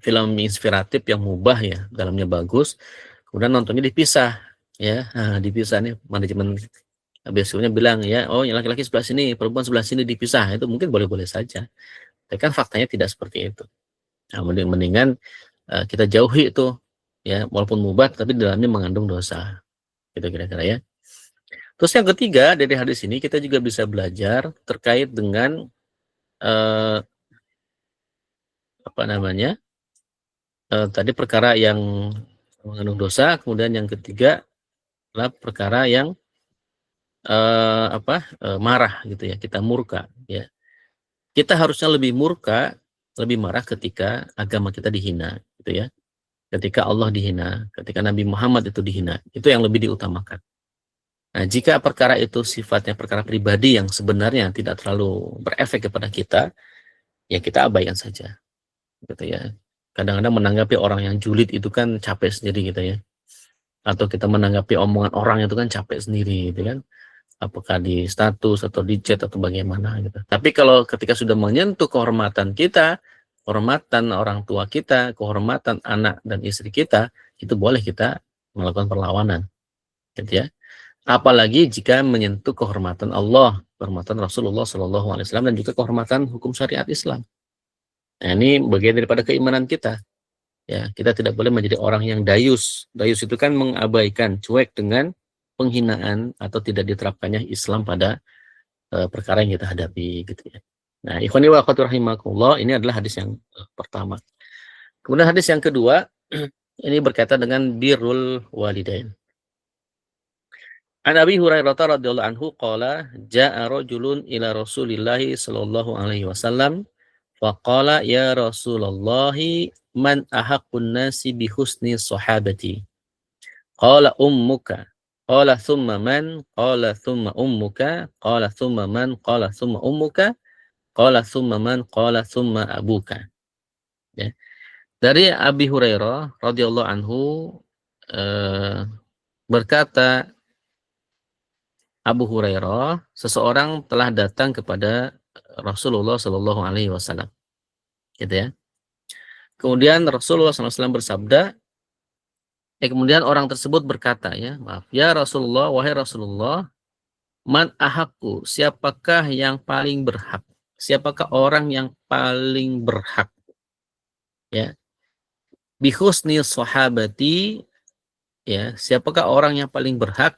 film inspiratif yang mubah ya, dalamnya bagus, kemudian nontonnya dipisah ya. Nah, dipisah nih manajemen bioskopnya bilang ya, oh yang laki-laki sebelah sini, perempuan sebelah sini dipisah. Itu mungkin boleh-boleh saja. Tapi kan faktanya tidak seperti itu. Nah, mendingan kita jauhi itu ya, walaupun mubah tapi di dalamnya mengandung dosa. Gitu kira-kira ya. Terus yang ketiga dari hadis ini kita juga bisa belajar terkait dengan eh, apa namanya? Tadi perkara yang mengandung dosa, kemudian yang ketiga adalah perkara yang marah gitu ya, kita murka ya. Kita harusnya lebih murka, lebih marah ketika agama kita dihina gitu ya. Ketika Allah dihina, ketika Nabi Muhammad itu dihina, itu yang lebih diutamakan. Nah, jika perkara itu sifatnya perkara pribadi yang sebenarnya tidak terlalu berefek kepada kita, ya kita abaikan saja, gitu ya. Kadang-kadang menanggapi orang yang julid itu kan capek sendiri gitu ya. Atau kita menanggapi omongan orang itu kan capek sendiri, gitu kan. Apakah di status atau di chat atau bagaimana gitu. Tapi kalau ketika sudah menyentuh kehormatan kita, kehormatan orang tua kita, kehormatan anak dan istri kita, itu boleh kita melakukan perlawanan, gitu ya. Apalagi jika menyentuh kehormatan Allah, kehormatan Rasulullah Shallallahu Alaihi Wasallam dan juga kehormatan hukum syariat Islam. Nah, ini bagian daripada keimanan kita. Ya, kita tidak boleh menjadi orang yang dayus. Dayus itu kan mengabaikan, cuek dengan penghinaan atau tidak diterapkannya Islam pada perkara yang kita hadapi, gitu ya. Nah, ikhwani wa akhwati rahimakumullah, ini adalah hadis yang pertama. Kemudian hadis yang kedua, ini berkaitan dengan birrul walidain. An Abi Hurairah radhiyallahu anhu qala jaa rajulun ila Rasulillah sallallahu alaihi wasallam faqala ya Rasulullah man ahaqqun nasi bi husni sahabati qala ummuka qala thumma man qala thumma ummuka qala thumma man qala thumma ummuka qala thumma man qala thumma abuka. Ya. Dari Abi Hurairah radhiyallahu anhu berkata Abu Hurairah, seseorang telah datang kepada Rasulullah Shallallahu Alaihi Wasallam, gitu ya. Kemudian Rasulullah SAW bersabda, kemudian orang tersebut berkata, ya maaf, ya Rasulullah, wahai Rasulullah, man ahakku, siapakah yang paling berhak? Siapakah orang yang paling berhak? Ya, bihusni sahabati, ya, siapakah orang yang paling berhak?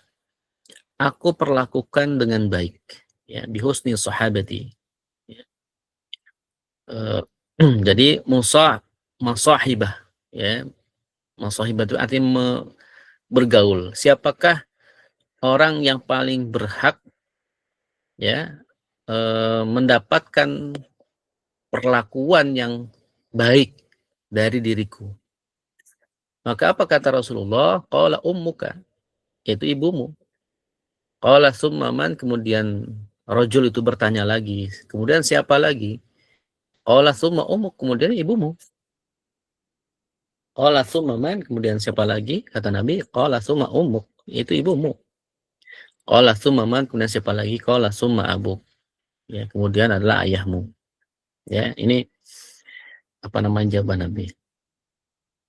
Aku perlakukan dengan baik, ya, bihusni sahabati. Ya. Jadi musahibah, ya, musahibah itu artinya bergaul. Siapakah orang yang paling berhak, ya, mendapatkan perlakuan yang baik dari diriku? Maka apa kata Rasulullah? Qala ummuka, yaitu ibumu. Qala summa man, kemudian rajul itu bertanya lagi, kemudian siapa lagi? Qala summa ummuk, kemudian ibumu. Qala summa man, kemudian siapa lagi? Kata Nabi, qala summa ummuk, itu ibumu. Qala summa man, kemudian siapa lagi? Qala summa abuk. Ya, kemudian adalah ayahmu. Ya, ini apa namanya jawaban Nabi.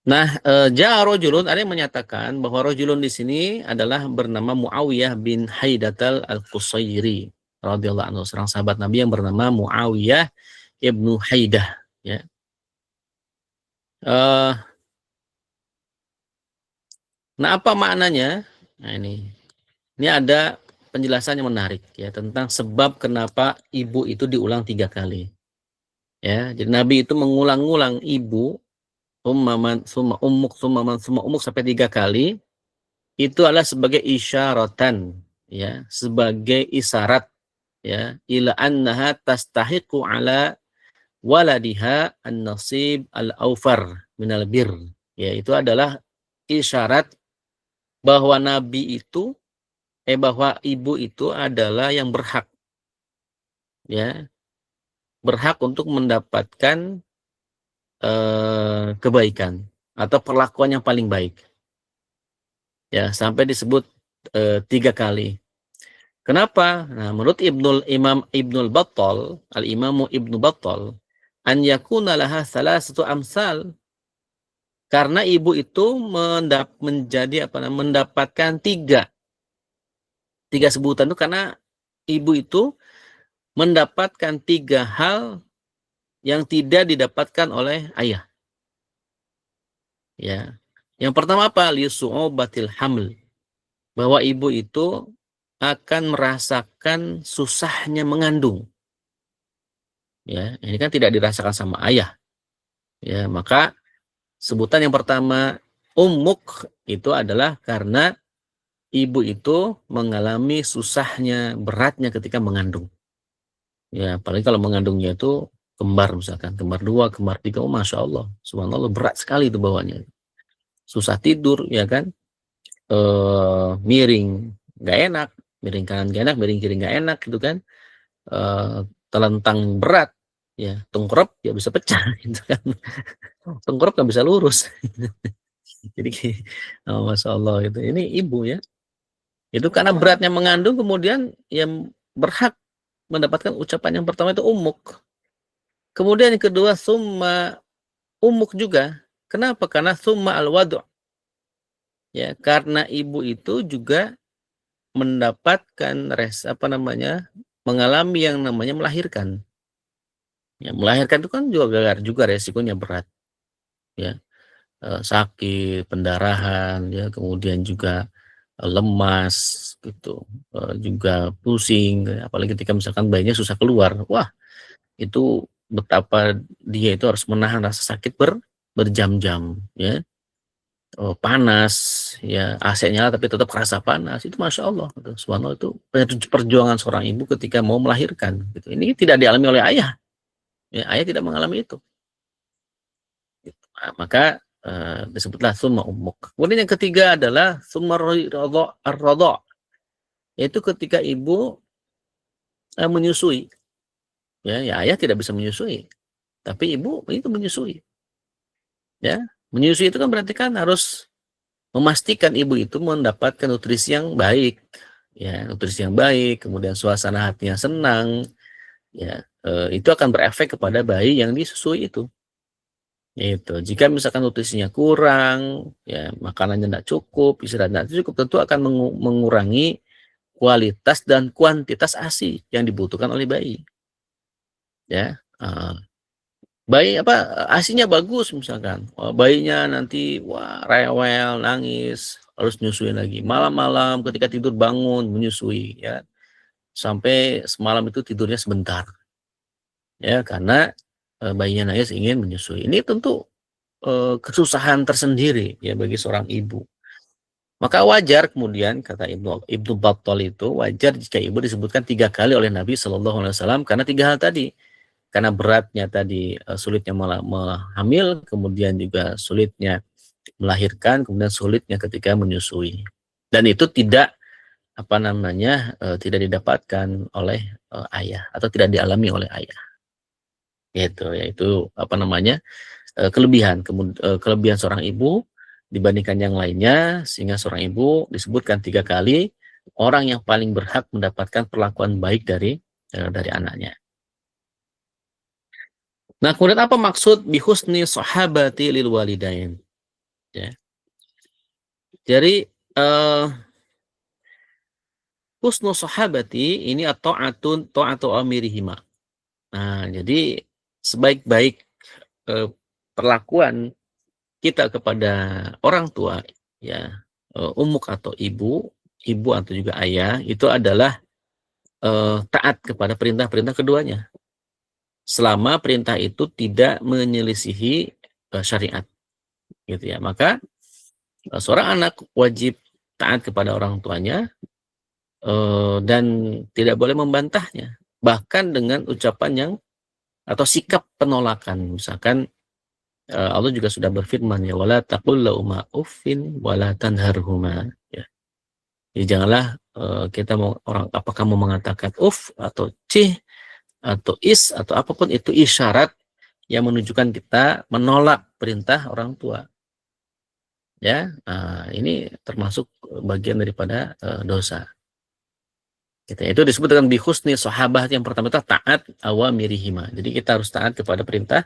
Nah, ja'a rajulun, ada yang menyatakan bahwa rajulun di sini adalah bernama Muawiyah bin Haidatal Al-Qusairi radhiyallahu anhu, seorang sahabat Nabi yang bernama Muawiyah ibnu Haidah, ya. Eh, nah, apa maknanya? Nah, ini ada penjelasan yang menarik ya tentang sebab kenapa ibu itu diulang 3 kali. Ya, jadi Nabi itu mengulang-ulang ibu, ummaman, summa ummuk, summa ummuk sampai 3 kali. Itu adalah sebagai isyaratan, ya, sebagai isyarat, ya, ila annaha tastahiqu ala waladiha an-nasib al-awfar minal bir. Ya, itu adalah isyarat bahwa Nabi itu, bahwa ibu itu adalah yang berhak, ya, berhak untuk mendapatkan kebaikan atau perlakuan yang paling baik. Ya, sampai disebut 3 kali. Kenapa? Nah, menurut Ibnul Battal, Al-Imamu Ibnu Battal, an yakuna laha salasatu amsal, karena ibu itu menjadi mendapatkan tiga sebutan itu karena ibu itu mendapatkan 3 hal yang tidak didapatkan oleh ayah. Ya. Yang pertama apa? Lisu'ubatil haml. Bahwa ibu itu akan merasakan susahnya mengandung. Ya, ini kan tidak dirasakan sama ayah. Ya, maka sebutan yang pertama ummuk itu adalah karena ibu itu mengalami susahnya, beratnya ketika mengandung. Ya, apalagi kalau mengandungnya itu kembar misalkan, kembar 2, kembar 3, oh Masya Allah, subhanallah berat sekali itu bawahnya. Susah tidur, ya kan? Miring, nggak enak, miring kanan nggak enak, miring kiri nggak enak gitu kan. Telentang berat, ya, tengkurap ya bisa pecah gitu kan. Tengkurap nggak bisa lurus. Jadi oh, Masya Allah itu. Ini ibu ya. Itu karena beratnya mengandung kemudian yang berhak mendapatkan ucapan yang pertama itu umuk. Kemudian yang kedua summa umuk juga. Kenapa? Karena summa al-wadu'. Ya, karena ibu itu juga mendapatkan mengalami yang namanya melahirkan. Ya, melahirkan itu kan juga resikonya berat. Ya, sakit, pendarahan, ya, kemudian juga lemas gitu, juga pusing, apalagi ketika misalkan bayinya susah keluar. Wah, itu betapa dia itu harus menahan rasa sakit berjam-jam, ya. Panas, ya, AC nyala tapi tetap kerasa panas, itu Masya Allah, gitu. Subhanallah, itu perjuangan seorang ibu ketika mau melahirkan, gitu. Ini tidak dialami oleh ayah, ya, ayah tidak mengalami itu. Gitu. Nah, maka disebutlah summa ummuk. Kemudian yang ketiga adalah summa ar-radha', yaitu ketika ibu menyusui. Ya, ya, ayah tidak bisa menyusui, tapi ibu itu menyusui. Ya, menyusui itu kan berarti kan harus memastikan ibu itu mendapatkan nutrisi yang baik. Ya, nutrisi yang baik, kemudian suasana hatinya senang. Ya, itu akan berefek kepada bayi yang disusui itu. Itu, jika misalkan nutrisinya kurang, ya, makanannya tidak cukup, istirahatnya tidak cukup, tentu akan mengurangi kualitas dan kuantitas ASI yang dibutuhkan oleh bayi. Ya, bayi ASInya bagus misalkan, bayinya nanti wah rewel, nangis, harus nyusuin lagi. Malam-malam ketika tidur bangun menyusui, ya, sampai semalam itu tidurnya sebentar, ya, karena bayinya nangis ingin menyusui. Ini tentu kesusahan tersendiri ya bagi seorang ibu. Maka wajar kemudian kata Ibnu Battal itu wajar jika ibu disebutkan 3 kali oleh Nabi Shallallahu Alaihi Wasallam karena 3 hal tadi, karena beratnya tadi, sulitnya hamil, kemudian juga sulitnya melahirkan, kemudian sulitnya ketika menyusui, dan itu tidak tidak didapatkan oleh ayah atau tidak dialami oleh ayah, gitu, yaitu kelebihan seorang ibu dibandingkan yang lainnya, sehingga seorang ibu disebutkan 3 kali orang yang paling berhak mendapatkan perlakuan baik dari anaknya. Nah, kemudian apa maksud bihusni sahabati lil walidain? Ya. Jadi husnul sahabati ini atau ta'atu amirihima. Nah, jadi sebaik-baik perlakuan kita kepada orang tua, ya, umuk atau ibu atau juga ayah, itu adalah taat kepada perintah-perintah keduanya. Selama perintah itu tidak menyelisihi syariat, gitu ya. Maka seorang anak wajib taat kepada orang tuanya dan tidak boleh membantahnya, bahkan dengan ucapan yang atau sikap penolakan. Misalkan Allah juga sudah berfirman, ya, wala taqul lauma uffin wala tanharhuma, ya. Jadi janganlah kita mau orang apakah mau mengatakan atau cih atau atau apapun itu isyarat yang menunjukkan kita menolak perintah orang tua, ya. Nah, ini termasuk bagian daripada dosa. Itu disebut dengan bihusni sahabat. Yang pertama itu taat awamirihima. Jadi kita harus taat kepada perintah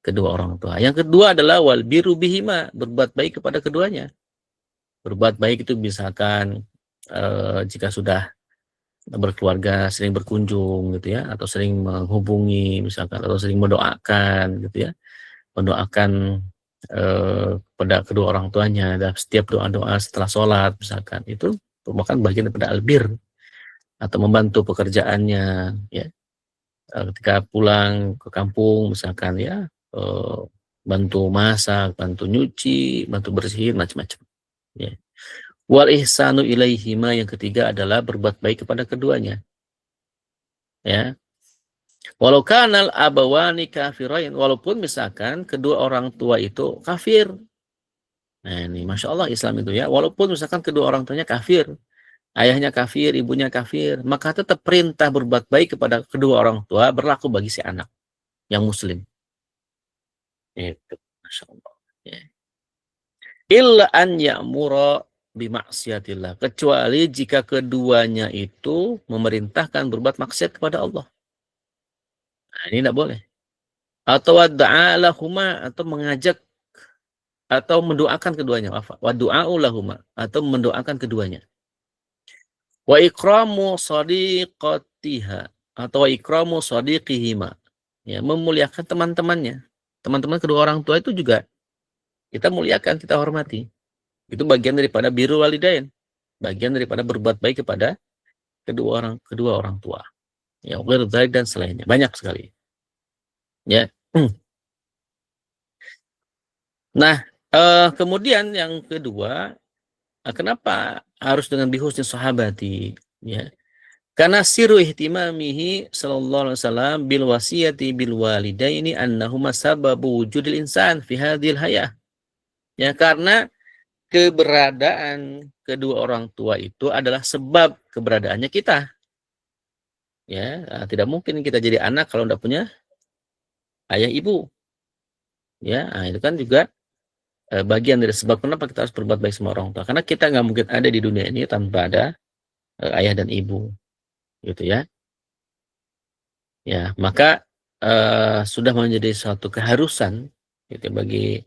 kedua orang tua. Yang kedua adalah wal biru bihima, berbuat baik kepada keduanya. Berbuat baik itu misalkan jika sudah berkeluarga sering berkunjung gitu ya, atau sering menghubungi misalkan, atau sering mendoakan gitu ya, mendoakan kepada kedua orang tuanya dalam setiap doa-doa setelah sholat misalkan, itu merupakan bagian daripada albir atau membantu pekerjaannya, ya. Ketika pulang ke kampung misalkan, ya, bantu masak, bantu nyuci, bantu bersihin, macam-macam, ya. Wal ihsanu ilaihima, yang ketiga adalah berbuat baik kepada keduanya, ya. Walau kanal abawani kafirain, walaupun misalkan kedua orang tua itu kafir. Nah, ini Masya Allah Islam itu, ya. Walaupun misalkan kedua orang tuanya kafir, ayahnya kafir, ibunya kafir, maka tetap perintah berbuat baik kepada kedua orang tua berlaku bagi si anak yang muslim. Itu, Masya Allah. Ya. Illa an ya'mura bimaksiatillah, kecuali jika keduanya itu memerintahkan berbuat maksiat kepada Allah. Nah, ini tidak boleh. Atau wada'alahuma, atau mengajak atau mendoakan keduanya. Wadu'aulahuma, atau mendoakan keduanya. Wa ikramu sadiqatiha, atau wa ikramu sadiqihima, ya, memuliakan teman-temannya. Teman-teman kedua orang tua itu juga kita muliakan, kita hormati. Itu bagian daripada birrul walidain, bagian daripada berbuat baik kepada kedua orang tua. Ya, dan selainnya banyak sekali. Ya. Nah, kemudian yang kedua, kenapa harus dengan bihusni sahabati? Ya. Karena siru ihtimamihi sallallahu alaihi wasallam bil wasiyati bil walidaini annahuma sababu wujudil insan fi hadhil hayah. Ya, karena keberadaan kedua orang tua itu adalah sebab keberadaannya kita. Ya, tidak mungkin kita jadi anak kalau tidak punya ayah ibu. Ya, itu kan juga bagian dari sebab kenapa kita harus berbuat baik sama orang tua. Karena kita nggak mungkin ada di dunia ini tanpa ada ayah dan ibu, gitu ya. Ya, maka sudah menjadi suatu keharusan gitu, bagi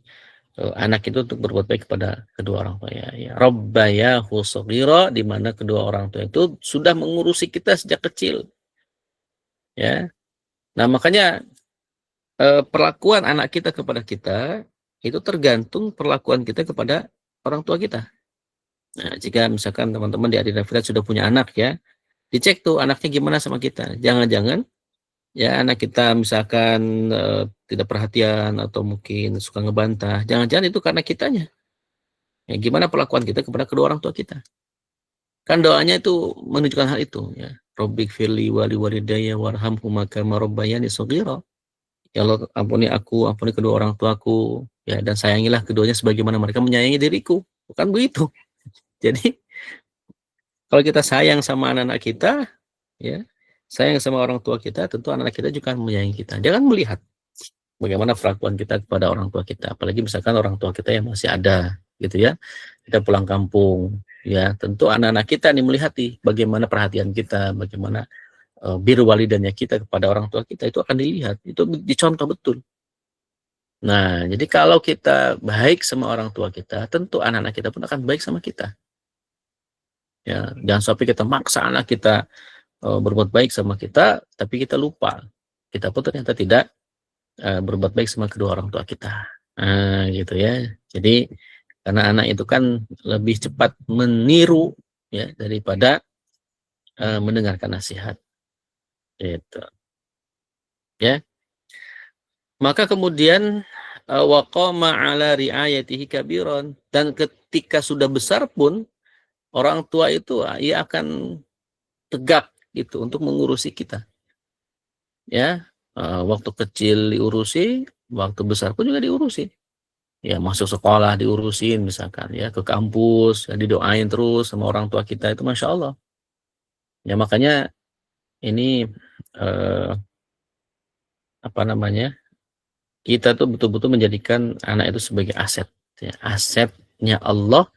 anak itu untuk berbuat baik kepada kedua orang tua, ya. Rabbayahu shaghira, di mana kedua orang tua itu sudah mengurusi kita sejak kecil, ya. Nah, makanya perlakuan anak kita kepada kita itu tergantung perlakuan kita kepada orang tua kita. Nah, jika misalkan teman-teman di Adina Firat sudah punya anak, ya, dicek tuh anaknya gimana sama kita. Jangan-jangan ya anak kita misalkan tidak perhatian atau mungkin suka ngebantah. Jangan-jangan itu karena kitanya. Ya, gimana perlakuan kita kepada kedua orang tua kita. Kan doanya itu menunjukkan hal itu, ya. Rabbik firli wali walidayya warhamhuma kama rabbayani shaghira. Ya Allah, ampuni aku, ampuni kedua orang tuaku, ya, dan sayangilah keduanya sebagaimana mereka menyayangi diriku. Bukan begitu. Jadi kalau kita sayang sama anak-anak kita, ya, sayang sama orang tua kita, tentu anak-anak kita juga akan menyayangi kita. Jangan melihat bagaimana perlakuan kita kepada orang tua kita, apalagi misalkan orang tua kita yang masih ada, gitu ya. Kita pulang kampung, ya, tentu anak-anak kita nih melihat bagaimana perhatian kita, bagaimana birrul walidainnya kita kepada orang tua kita, itu akan dilihat, itu dicontoh betul. Nah, jadi kalau kita baik sama orang tua kita, tentu anak-anak kita pun akan baik sama kita. Ya, jangan sampai kita maksa anak kita berbuat baik sama kita, tapi kita lupa. Kita pun ternyata tidak berbuat baik sama kedua orang tua kita. Nah, gitu ya. Jadi karena anak itu kan lebih cepat meniru ya daripada mendengarkan nasihat. Gitu. Ya. Maka kemudian waqama ala riayatihi kabiron, dan ketika sudah besar pun orang tua itu ia akan tegak gitu untuk mengurusi kita. Ya, waktu kecil diurusi, waktu besar pun juga diurusi. Ya, masuk sekolah diurusin misalkan ya, ke kampus ya, didoain terus sama orang tua kita itu Masya Allah. Ya makanya ini eh, apa namanya, kita tuh betul-betul menjadikan anak itu sebagai aset ya, asetnya Allah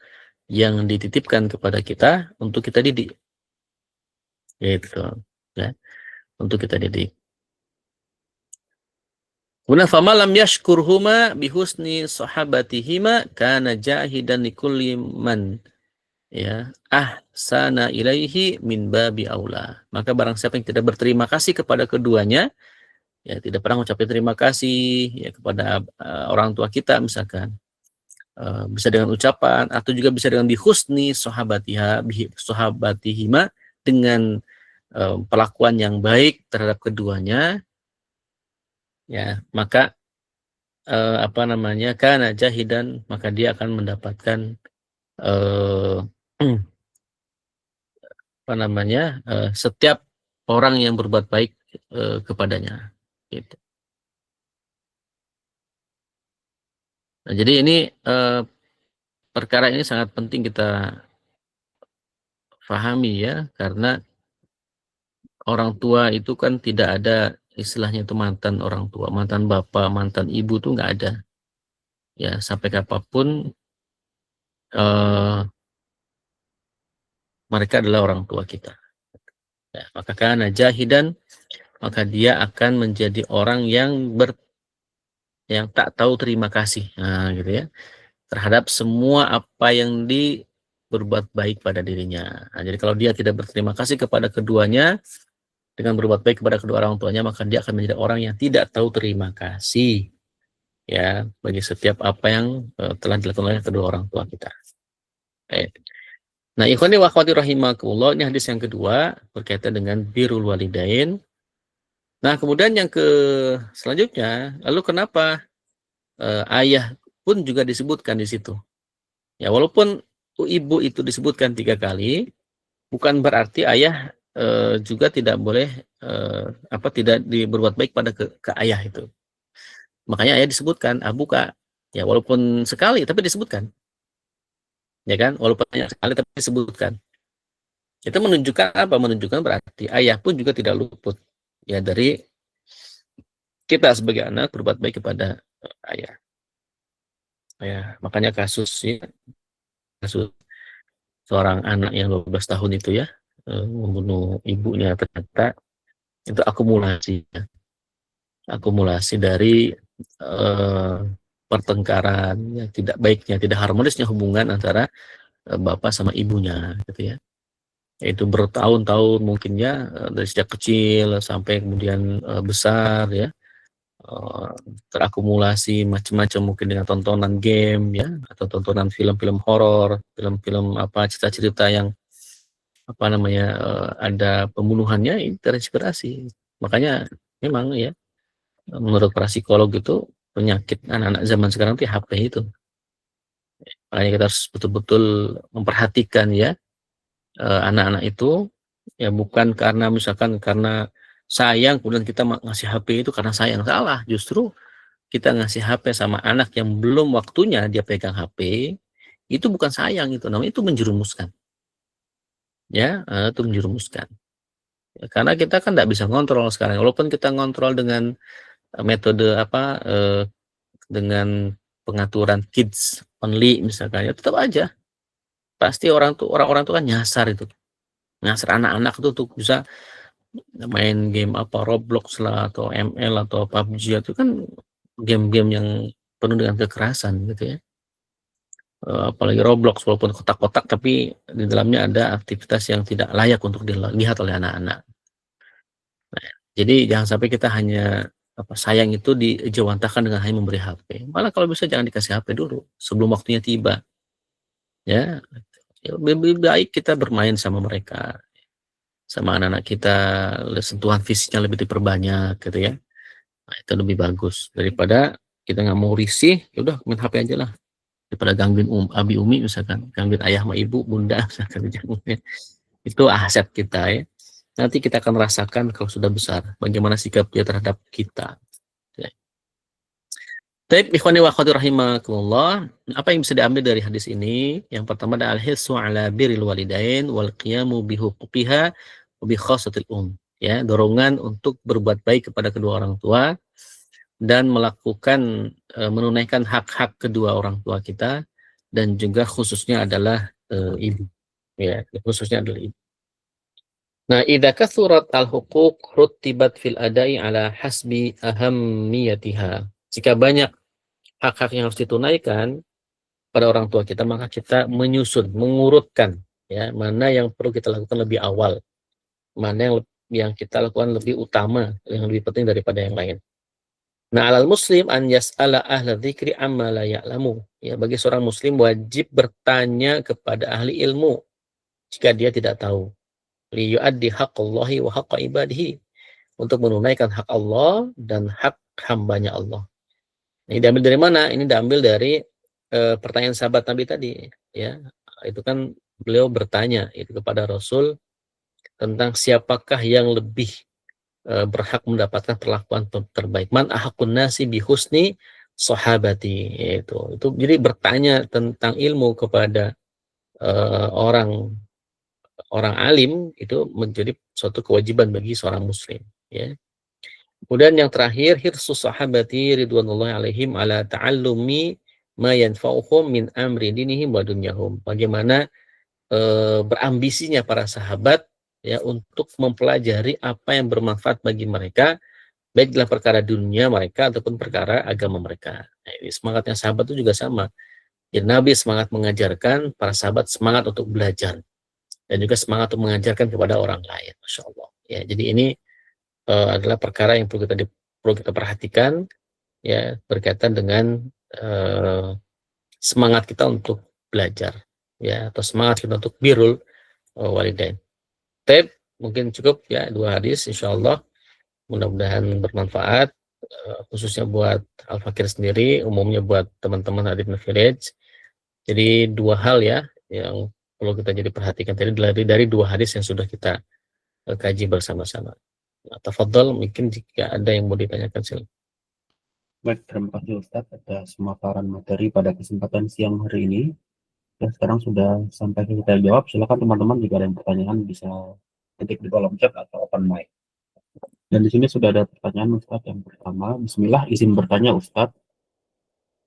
yang dititipkan kepada kita untuk kita didik gitu ya, untuk kita didik. Kemudian fama lam yashkurhuma bihusni sahabatihima kana jahidan likulli man ya ahsana ilaihi min babi aula. Maka barang siapa yang tidak berterima kasih kepada keduanya, ya tidak pernah mengucapkan terima kasih ya kepada orang tua kita misalkan, bisa dengan ucapan atau juga bisa dengan bihusni sahabatihima, dengan perlakuan yang baik terhadap keduanya, ya maka apa namanya, kana jahidan, maka dia akan mendapatkan eh, apa namanya, setiap orang yang berbuat baik kepadanya gitu. Nah, jadi ini perkara ini sangat penting kita pahami ya, karena orang tua itu kan tidak ada istilahnya itu mantan orang tua, mantan bapak, mantan ibu tuh nggak ada. Ya, sampai kapanpun mereka adalah orang tua kita. Ya, maka kana jahidan, maka dia akan menjadi orang yang tak tahu terima kasih. Nah, gitu ya. Terhadap semua apa yang berbuat baik pada dirinya. Nah, jadi kalau dia tidak berterima kasih kepada keduanya dengan berbuat baik kepada kedua orang tuanya, maka dia akan menjadi orang yang tidak tahu terima kasih ya bagi setiap apa yang telah dilakukan oleh kedua orang tua kita. Nah, ikhwani wa akhwati rahimakumullah, ini hadis yang kedua berkaitan dengan birrul walidain. Nah, kemudian yang selanjutnya, lalu kenapa ayah pun juga disebutkan di situ? Ya, walaupun ibu itu disebutkan 3 kali, bukan berarti ayah juga tidak boleh tidak berbuat baik pada ke ayah itu. Makanya ayah disebutkan abuka, ya walaupun sekali tapi disebutkan, ya kan, walaupun hanya sekali tapi disebutkan. Itu menunjukkan apa? Menunjukkan berarti ayah pun juga tidak luput ya dari kita sebagai anak berbuat baik kepada ayah. Ya, makanya kasus seorang anak yang 12 tahun itu ya, membunuh ibunya, ternyata itu akumulasi dari pertengkaran yang tidak baiknya, tidak harmonisnya hubungan antara bapak sama ibunya gitu ya. Itu bertahun-tahun mungkin ya, dari sejak kecil sampai kemudian besar ya, terakumulasi macam-macam, mungkin dengan tontonan game ya, atau tontonan film-film horor, film-film cerita-cerita yang ada pembunuhannya, ini terinspirasi. Makanya memang ya, menurut para psikolog itu penyakit anak-anak zaman sekarang itu HP itu. Makanya kita harus betul-betul memperhatikan ya anak-anak itu, ya bukan karena misalkan karena sayang kemudian kita ngasih HP itu karena sayang. Salah, justru kita ngasih HP sama anak yang belum waktunya dia pegang HP, itu bukan sayang, itu namanya itu menjerumuskan. Ya, itu menjerumuskan. Ya, karena kita kan tidak bisa ngontrol sekarang. Walaupun kita ngontrol dengan metode dengan pengaturan kids only misalkan, ya tetap aja pasti orang-orang tuh kan nyasar itu. Nyasar anak-anak itu tuh bisa main game Roblox lah atau ML atau PUBG itu kan game-game yang penuh dengan kekerasan gitu ya. Apalagi Roblox, walaupun kotak-kotak tapi di dalamnya ada aktivitas yang tidak layak untuk dilihat oleh anak-anak. Jadi jangan sampai kita hanya sayang itu dijawantahkan dengan hanya memberi HP. Malah kalau bisa jangan dikasih HP dulu sebelum waktunya tiba. Ya, lebih baik kita bermain sama mereka, sama anak-anak kita, sentuhan fisiknya lebih diperbanyak gitu ya. Nah, itu lebih bagus daripada kita nggak mau risih, ya udah main HP aja lah. Daripada gangguin abi umi misalkan, gangguin ayah sama ibu, bunda misalkan jangan ya. Itu aset kita ya. Nanti kita akan rasakan kalau sudah besar bagaimana sikap dia terhadap kita. Ya. Baik, ikhwani wa akhwati rahimakumullah. Apa yang bisa diambil dari hadis ini? Yang pertama adalah al-hissu ala birril walidain wal qiyamu bi huquqiha wa bi khassatil Ya, dorongan untuk berbuat baik kepada kedua orang tua dan melakukan menunaikan hak-hak kedua orang tua kita dan juga khususnya adalah ibu. Ya, khususnya adalah ibu. Nah, idza kathurat al-huquq rutibat fil adai ala hasbi ahammiyatiha. Jika banyak hak-hak yang harus ditunaikan pada orang tua kita, maka kita menyusun, mengurutkan ya, mana yang perlu kita lakukan lebih awal, mana yang kita lakukan lebih utama, yang lebih penting daripada yang lain. Nah, alal muslim an yas'ala ahla dzikri amma la ya'lamu. Ya, bagi seorang muslim wajib bertanya kepada ahli ilmu jika dia tidak tahu. Li yu'addi haqqallahi wa haqqa ibadihi. Untuk menunaikan hak Allah dan hak hambanya Allah. Ini diambil dari mana? Ini diambil dari pertanyaan sahabat Nabi tadi, ya. Itu kan beliau bertanya itu kepada Rasul tentang siapakah yang lebih berhak mendapatkan perlakuan terbaik. Man ahakun nasi bihusni sahabati, itu. Jadi bertanya tentang ilmu kepada orang alim itu menjadi suatu kewajiban bagi seorang muslim, ya. Kemudian yang terakhir, hirsus sahabati ridwanullahi alaihim ala ta'allumi ma yanfa'uhum min amri dinihim wa dunyahum. Bagaimana berambisinya para sahabat ya untuk mempelajari apa yang bermanfaat bagi mereka, baik dalam perkara dunia mereka ataupun perkara agama mereka. Nah, ini semangatnya sahabat itu juga sama. Jadi Nabi semangat mengajarkan, para sahabat semangat untuk belajar dan juga semangat untuk mengajarkan kepada orang lain. Masya Allah. Ya, jadi ini adalah perkara yang perlu kita perhatikan ya, berkaitan dengan semangat kita untuk belajar ya, atau semangat kita untuk birrul walidain. Tapi mungkin cukup ya 2 hadis, insyaallah mudah-mudahan bermanfaat khususnya buat Al-Fakir sendiri, umumnya buat teman-teman Adib Village. Jadi 2 hal ya yang perlu kita jadi perhatikan tadi dari 2 hadis yang sudah kita kaji bersama-sama. Nah, tafadhol, mungkin jika ada yang mau ditanyakan silakan. Baik, terima kasih Ustadz atas pemaparan materi pada kesempatan siang hari ini. Ya, sekarang sudah sampai kita jawab. Silakan teman-teman jika ada yang pertanyaan bisa ketik di kolom chat atau open mic. Dan di sini sudah ada pertanyaan Ustadz yang pertama. Bismillah, izin bertanya Ustadz.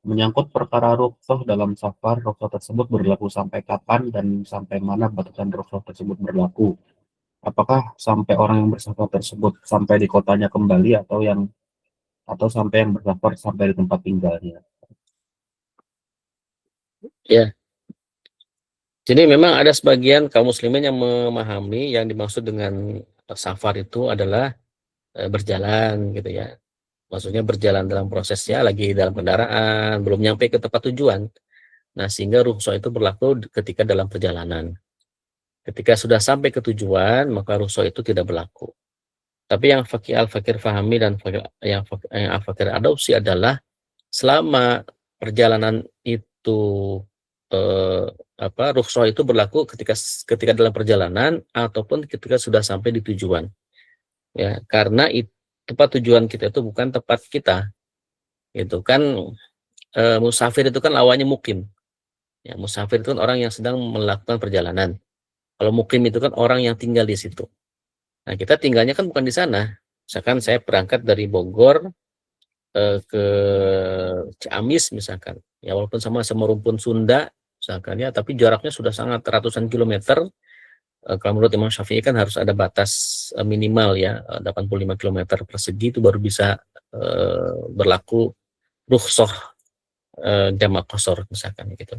Menyangkut perkara rukhsah dalam safar, rukhsah tersebut berlaku sampai kapan dan sampai mana batasan rukhsah tersebut berlaku? Apakah sampai orang yang bersafar tersebut sampai di kotanya kembali atau sampai yang bersafar sampai di tempat tinggalnya? Ya. Jadi memang ada sebagian kaum muslimin yang memahami yang dimaksud dengan safar itu adalah berjalan gitu ya. Maksudnya berjalan dalam prosesnya lagi dalam kendaraan, belum nyampe ke tempat tujuan. Nah, sehingga rukhsah itu berlaku ketika dalam perjalanan. Ketika sudah sampai ke tujuan, maka rukhsah itu tidak berlaku. Tapi yang Al-Fakir fahami dan yang Al-Fakir adopsi adalah selama perjalanan itu rukhsah itu berlaku ketika dalam perjalanan ataupun ketika sudah sampai di tujuan. Ya, karena tempat tujuan kita itu bukan tempat kita. Itu kan musafir itu kan lawannya mukim. Ya, musafir itu kan orang yang sedang melakukan perjalanan. Kalau mukim itu kan orang yang tinggal di situ. Nah, kita tinggalnya kan bukan di sana. Misalkan saya berangkat dari Bogor ke Ciamis misalkan. Ya, walaupun sama-sama rumpun Sunda misalkan ya, tapi jaraknya sudah sangat ratusan kilometer. Kalau menurut Imam Syafi'i kan harus ada batas minimal ya, 85 km persegi itu baru bisa berlaku rukhsah jamak qasar misalkan gitu.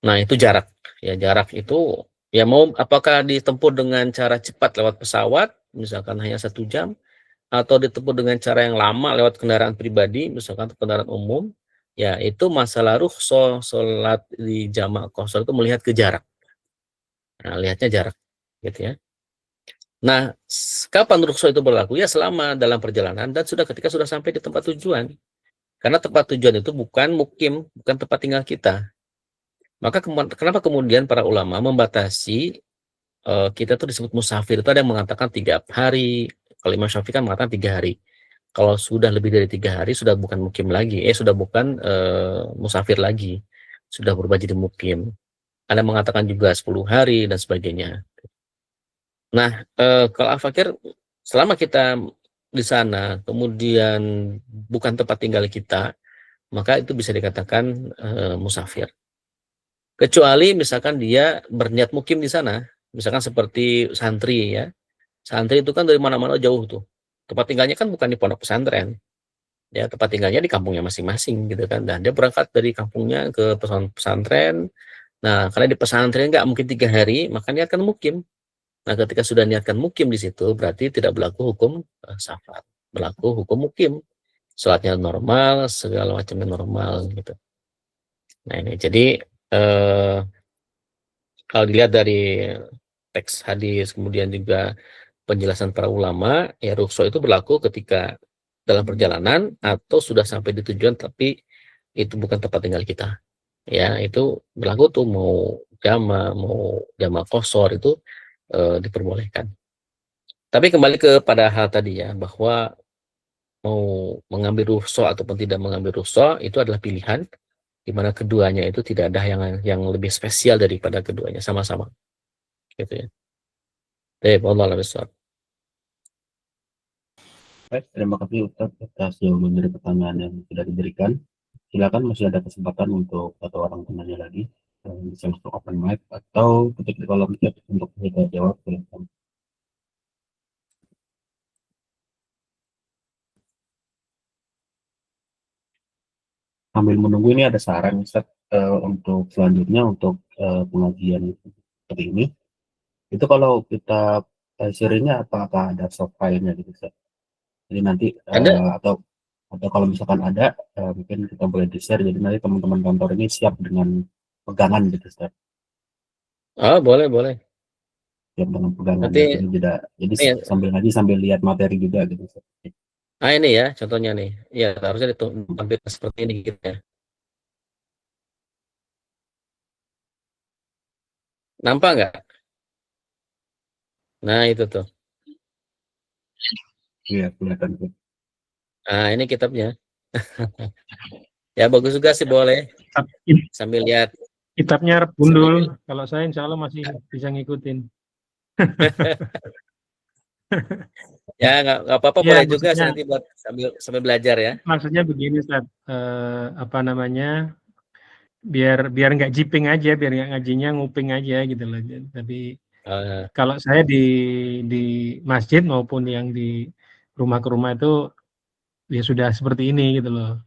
Nah, itu jarak. Ya, jarak itu ya mau apakah ditempuh dengan cara cepat lewat pesawat, misalkan hanya 1 jam, atau ditempuh dengan cara yang lama lewat kendaraan pribadi, misalkan kendaraan umum, ya itu masalah rukhsah sholat di jamak qasar itu melihat ke jarak. Nah, lihatnya jarak, gitu ya. Nah, kapan rukhsah itu berlaku? Ya selama dalam perjalanan dan ketika sudah sampai di tempat tujuan. Karena tempat tujuan itu bukan mukim, bukan tempat tinggal kita. Maka kenapa kemudian para ulama membatasi kita tuh disebut musafir, itu ada yang mengatakan 3 hari, kalau Imam Syafi'i kan mengatakan 3 hari. Kalau sudah lebih dari 3 hari sudah bukan mukim lagi, sudah bukan musafir lagi, sudah berubah jadi mukim. Ada yang mengatakan juga 10 hari dan sebagainya. Nah, kalau Al-Fakir, selama kita di sana, kemudian bukan tempat tinggal kita, maka itu bisa dikatakan musafir. Kecuali misalkan dia berniat mukim di sana, misalkan seperti santri ya. Santri itu kan dari mana-mana jauh tuh. Tempat tinggalnya kan bukan di pondok pesantren. Ya, tempat tinggalnya di kampungnya masing-masing gitu kan. Dan dia berangkat dari kampungnya ke pesantren. Nah, karena di pesantren nggak mungkin 3 hari, maka dia akan mukim. Nah, ketika sudah niatkan mukim di situ, berarti tidak berlaku hukum safar. Berlaku hukum mukim. Sholatnya normal, segala macamnya normal gitu. Nah, ini jadi kalau dilihat dari teks hadis, kemudian juga penjelasan para ulama, ya rukhsah itu berlaku ketika dalam perjalanan atau sudah sampai di tujuan tapi itu bukan tempat tinggal kita. Ya, itu berlaku tuh mau jama qasar itu diperbolehkan. Tapi kembali kepada hal tadi ya, bahwa mau mengambil rukhsah ataupun tidak mengambil rukhsah itu adalah pilihan, di mana keduanya itu tidak ada yang lebih spesial daripada keduanya, sama-sama gitu ya. Baik, wallahu a'lam bishawab. Baik, terima kasih Ustaz atas jawaban dari pertanyaan yang sudah diberikan. Silakan, masih ada kesempatan untuk satu orang penanya lagi. Bisa langsung open mic atau ketik di kolom chat untuk kita jawab. Silakan. Sambil menunggu ini ada saran Ustaz, untuk selanjutnya untuk pengajian seperti ini. Itu kalau kita sharingnya apakah ada soft file-nya gitu Ustaz? Jadi nanti Ada? atau kalau misalkan ada, mungkin kita boleh di-share, jadi nanti teman-teman kantor ini siap dengan pegangan gitu Ustaz. Oh, boleh, boleh. Siap dengan pegangan Nanti ya. Jadi ini ya, sambil ngaji sambil lihat materi juga gitu Ustaz. ini ya contohnya nih. Ya, harusnya ditampilkan seperti ini gitu ya. Nampak nggak? Nah, itu tuh. Iya, kelihatan tuh. Nah, ini kitabnya. Ya, bagus juga sih, boleh. Sambil lihat. Kitabnya Arab Sambil Gundul. lihat. Kalau saya insya Allah masih bisa ngikutin. Ya, nggak apa-apa, Iya, boleh juga sih maksudnya nanti buat sambil belajar ya. maksudnya begini, Ustaz. Apa namanya? Biar biar nggak jiping aja, biar nggak ngajinya nguping aja gitu loh. Tapi Eh, kalau saya di masjid maupun yang di rumah ke rumah itu ya sudah seperti ini gitu loh.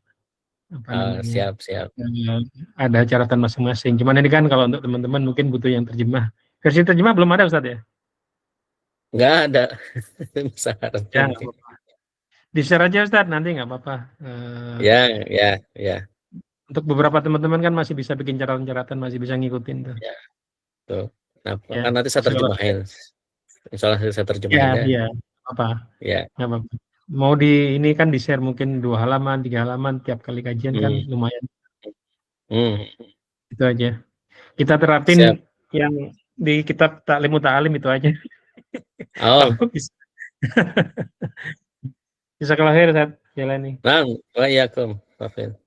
Apa namanya? siap, siap. Ada catatan masing-masing. Cuman ini kan kalau untuk teman-teman mungkin butuh yang terjemah. Versi terjemah belum ada, Ustaz ya? Nggak ada. Syaratnya Ya, nggak mungkin. apa-apa. Di-share aja Ustaz, nanti nggak apa-apa. Ya, ya, ya, Untuk beberapa teman-teman kan masih bisa bikin catatan-catatan, masih bisa ngikutin tuh. ya. Tuh. Nah, Ya, kan nanti saya soalnya, terjemahin. Insya Allah saya ya, terjemahin ya. iya, apa, Ya. nggak apa-apa. Mau ini kan di-share mungkin 2 halaman, 3 halaman tiap kali kajian kan Hmm. lumayan. Hmm. Itu aja. Kita terapin Siap. yang di kitab Ta'lim Muta'alim itu aja. Oh, Kalau bisa. Bisa kelahir saat jalani. nah, waalaikumsalam. Rafil.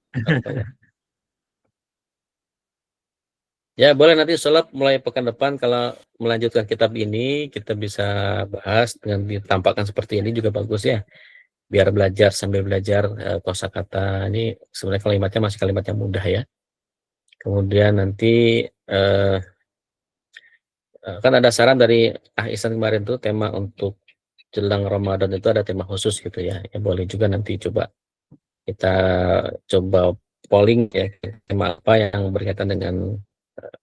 Ya, boleh nanti sholat mulai pekan depan kalau melanjutkan kitab ini, kita bisa bahas dengan ditampakkan seperti ini juga bagus ya. Biar belajar sambil belajar kosakata. Ini sebenarnya kalimatnya masih kalimat yang mudah ya. Kemudian nanti kan ada saran dari Ihsan kemarin tuh tema untuk jelang Ramadan itu ada tema khusus gitu ya. Ya boleh juga nanti coba kita coba polling ya, tema apa yang berkaitan dengan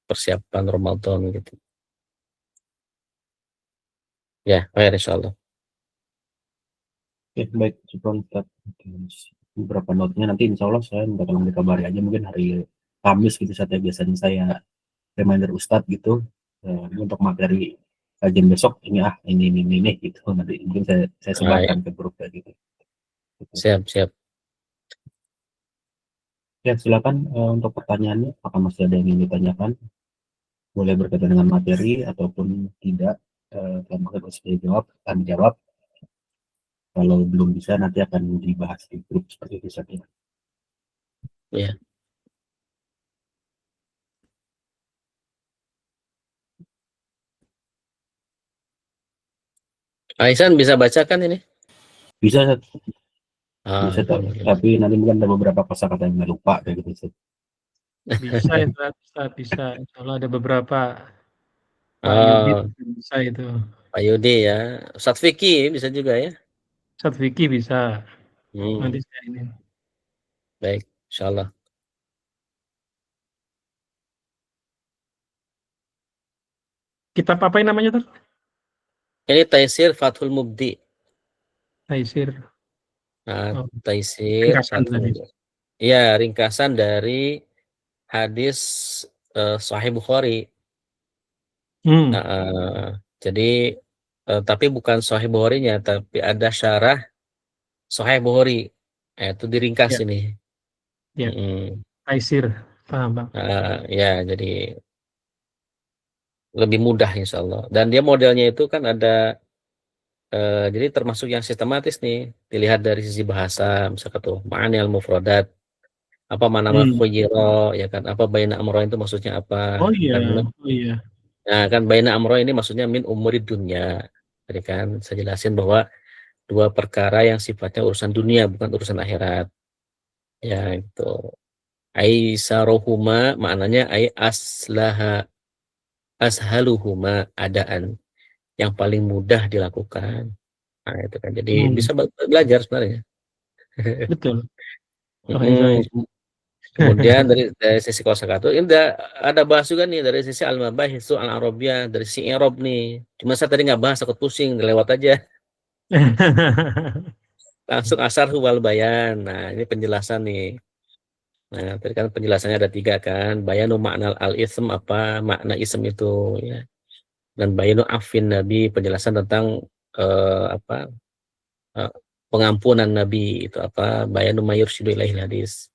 persiapan Ramadan gitu. Ya, baik insyaallah. Oke, baik, syukron Ustaz. Beberapa notnya nanti insya Allah saya minta tolong dikabari aja mungkin hari Kamis gitu saat biasanya saya reminder Ustadz gitu ini untuk materi kajian besok ini gitu nanti mungkin saya Baik, sebarkan ke grup kayak gitu. siap. Ya silakan untuk pertanyaannya apakah masih ada yang ingin ditanyakan, boleh berkaitan dengan materi ataupun tidak, kalau sudah jawab akan dijawab, kalau belum bisa nanti akan dibahas di grup seperti itu saja. Ya. Aisan bisa bacakan ini? Bisa Ah, tapi nanti mungkin ada beberapa kosakata yang nggak lupa kayak gitu sih. Bisa ya, Ustaz, bisa. Kalau ada beberapa Pak Yudi oh, bisa itu. Pak Yudi ya. Ustadz Vicky bisa juga ya. Ustaz Vicky bisa. Nanti Hmm, saya ini. baik, insyaallah. Kitab apa yang namanya tuh? Ini Taisir Fathul Mubdi. Taisir. Nah, Oh, Taisir ringkasan Fathul tadi. Mubdi. Iya, ringkasan dari hadis Sahih Bukhari. Hmm, Nah, jadi tapi bukan Sahih Bukhari-nya, tapi ada syarah Sahih Bukhari. Itu diringkas ya, ini. ya. Mm-mm. Taisir. Paham, Bang. Ya, jadi lebih mudah insya Allah. Dan dia modelnya itu kan ada, jadi termasuk yang sistematis nih. Dilihat dari sisi bahasa, misalkan tuh ma'ani al-mufradat, apa mana Hmm. khuyiro, ya kan, apa baina amro itu maksudnya apa, Oh iya, kan, oh iya. nah kan baina amro ini maksudnya min umurid dunya. Jadi kan saya jelasin bahwa dua perkara yang sifatnya urusan dunia bukan urusan akhirat. Ya itu. Aisarohuma maknanya aslaha ashaluhuma adaan, yang paling mudah dilakukan. Nah, itu kan. Jadi Hmm. bisa belajar sebenarnya. Betul. Sahih, Mm-mm. sahih. Kemudian dari sisi kosakata ini ada bahas juga nih dari sisi al-mabahis al-arabiyah, dari sisi i'rab nih. Cuma saya tadi nggak bahas, takut pusing, lewat aja. Langsung asar wal bayan. Nah, ini penjelasan nih. Nah, tadi kan penjelasannya ada 3 kan. Bayanu makna al-ism, apa makna ism itu ya. Dan bayanu afin nabi, penjelasan tentang apa eh, pengampunan nabi itu apa, bayanu mayursyidu ilaihil hadis.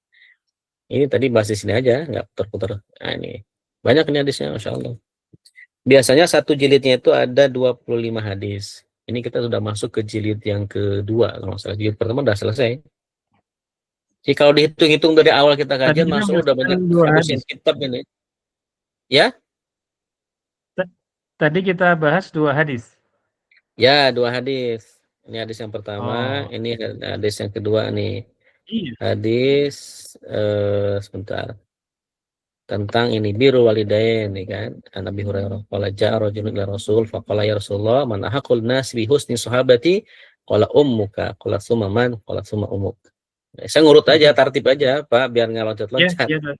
Ini tadi bahas di sini aja, nggak putar-putar. Nah, ini banyak ini hadisnya, Masya Allah. Biasanya satu jilidnya itu ada 25 hadis. Ini kita sudah masuk ke jilid yang kedua. Kalau nggak salah, jilid pertama udah selesai. Jadi kalau dihitung-hitung dari awal kita Tadi kajian, kita Masya Allah udah menyelesaikan banyak dua habisin hadis. kitab ini. Ya, Tadi kita bahas 2 hadis. ya 2 hadis. Ini hadis yang pertama, Oh, ini hadis yang kedua nih. iya. Hadis sebentar, tentang ini biru walidain nih kan. Nabi Hurairah qala ja'a rajulun ila Rasul faqala ya Rasulullah man ahaqul nas bi husni sahabati qala ummuka qala summa man qala summa ummuk. Nah, saya ngurut aja, tartib aja Pak, biar nggak Iya, loncat-loncat. iya, Ustaz.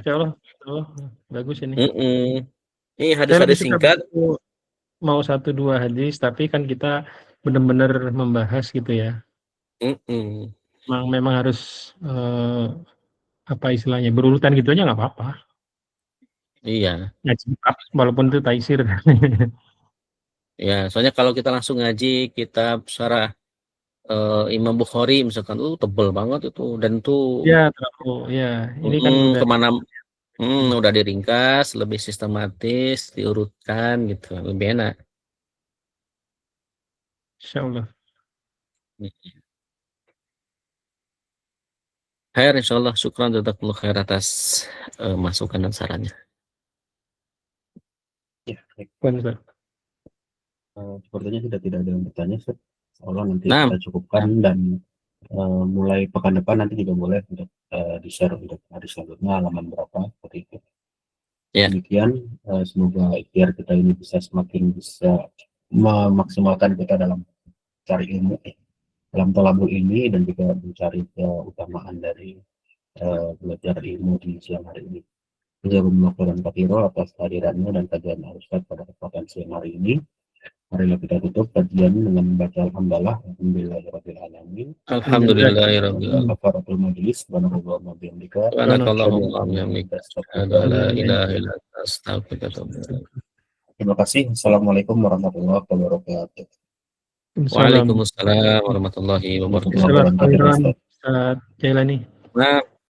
Insyaallah, insyaallah. Bagus ini. Ini Saya lebih hadis-hadis suka singkat. mau 1-2 hadis, tapi kan kita benar-benar membahas gitu ya. Mm-mm. Memang harus apa istilahnya, berurutan gitu aja nggak apa-apa. Iya, Ngaji kitab walaupun itu taisir. ya. Soalnya kalau kita langsung ngaji kitab syarah Imam Bukhari misalkan, tebel banget itu, dan tuh Ya, terlalu ya. Ini kan udah kemana, udah diringkas, lebih sistematis, diurutkan gitu, lebih enak. insyaallah. Khair, insyaallah. Syukran jazakumullah khair atas masukan dan sarannya. Ya, baik. Bukan, Ustaz. Sepertinya sudah tidak ada yang bertanya, Ustaz. Seolah nanti Nah, kita cukupkan dan mulai pekan depan nanti juga boleh untuk di-share untuk hari selanjutnya halaman berapa seperti itu. ya, Demikian, semoga ikhtiar kita ini bisa semakin bisa memaksimalkan kita dalam cari ilmu dalam thalabul ini dan juga mencari keutamaan dari belajar ilmu di siang hari ini. Jazakumullah khairan katsira atas kehadirannya dan kajian Ustaz pada kesempatan siang hari ini. Marilah kita tutup kajian dengan membaca alhamdulillahirabbil alamin. Alhamdulillahirabbil alamin. Kafaratul majlis, subhanallah wa bihamdika. Subhanakallahumma wa bihamdika asyhadu an la ilaha illa anta astaghfiruka wa atubu ilaik. Terima kasih. Assalamualaikum warahmatullahi wabarakatuh. Waalaikumsalam warahmatullahi wabarakatuh. Assalamualaikum warahmatullahi wabarakatuh. Ustaz Jailani. Nah,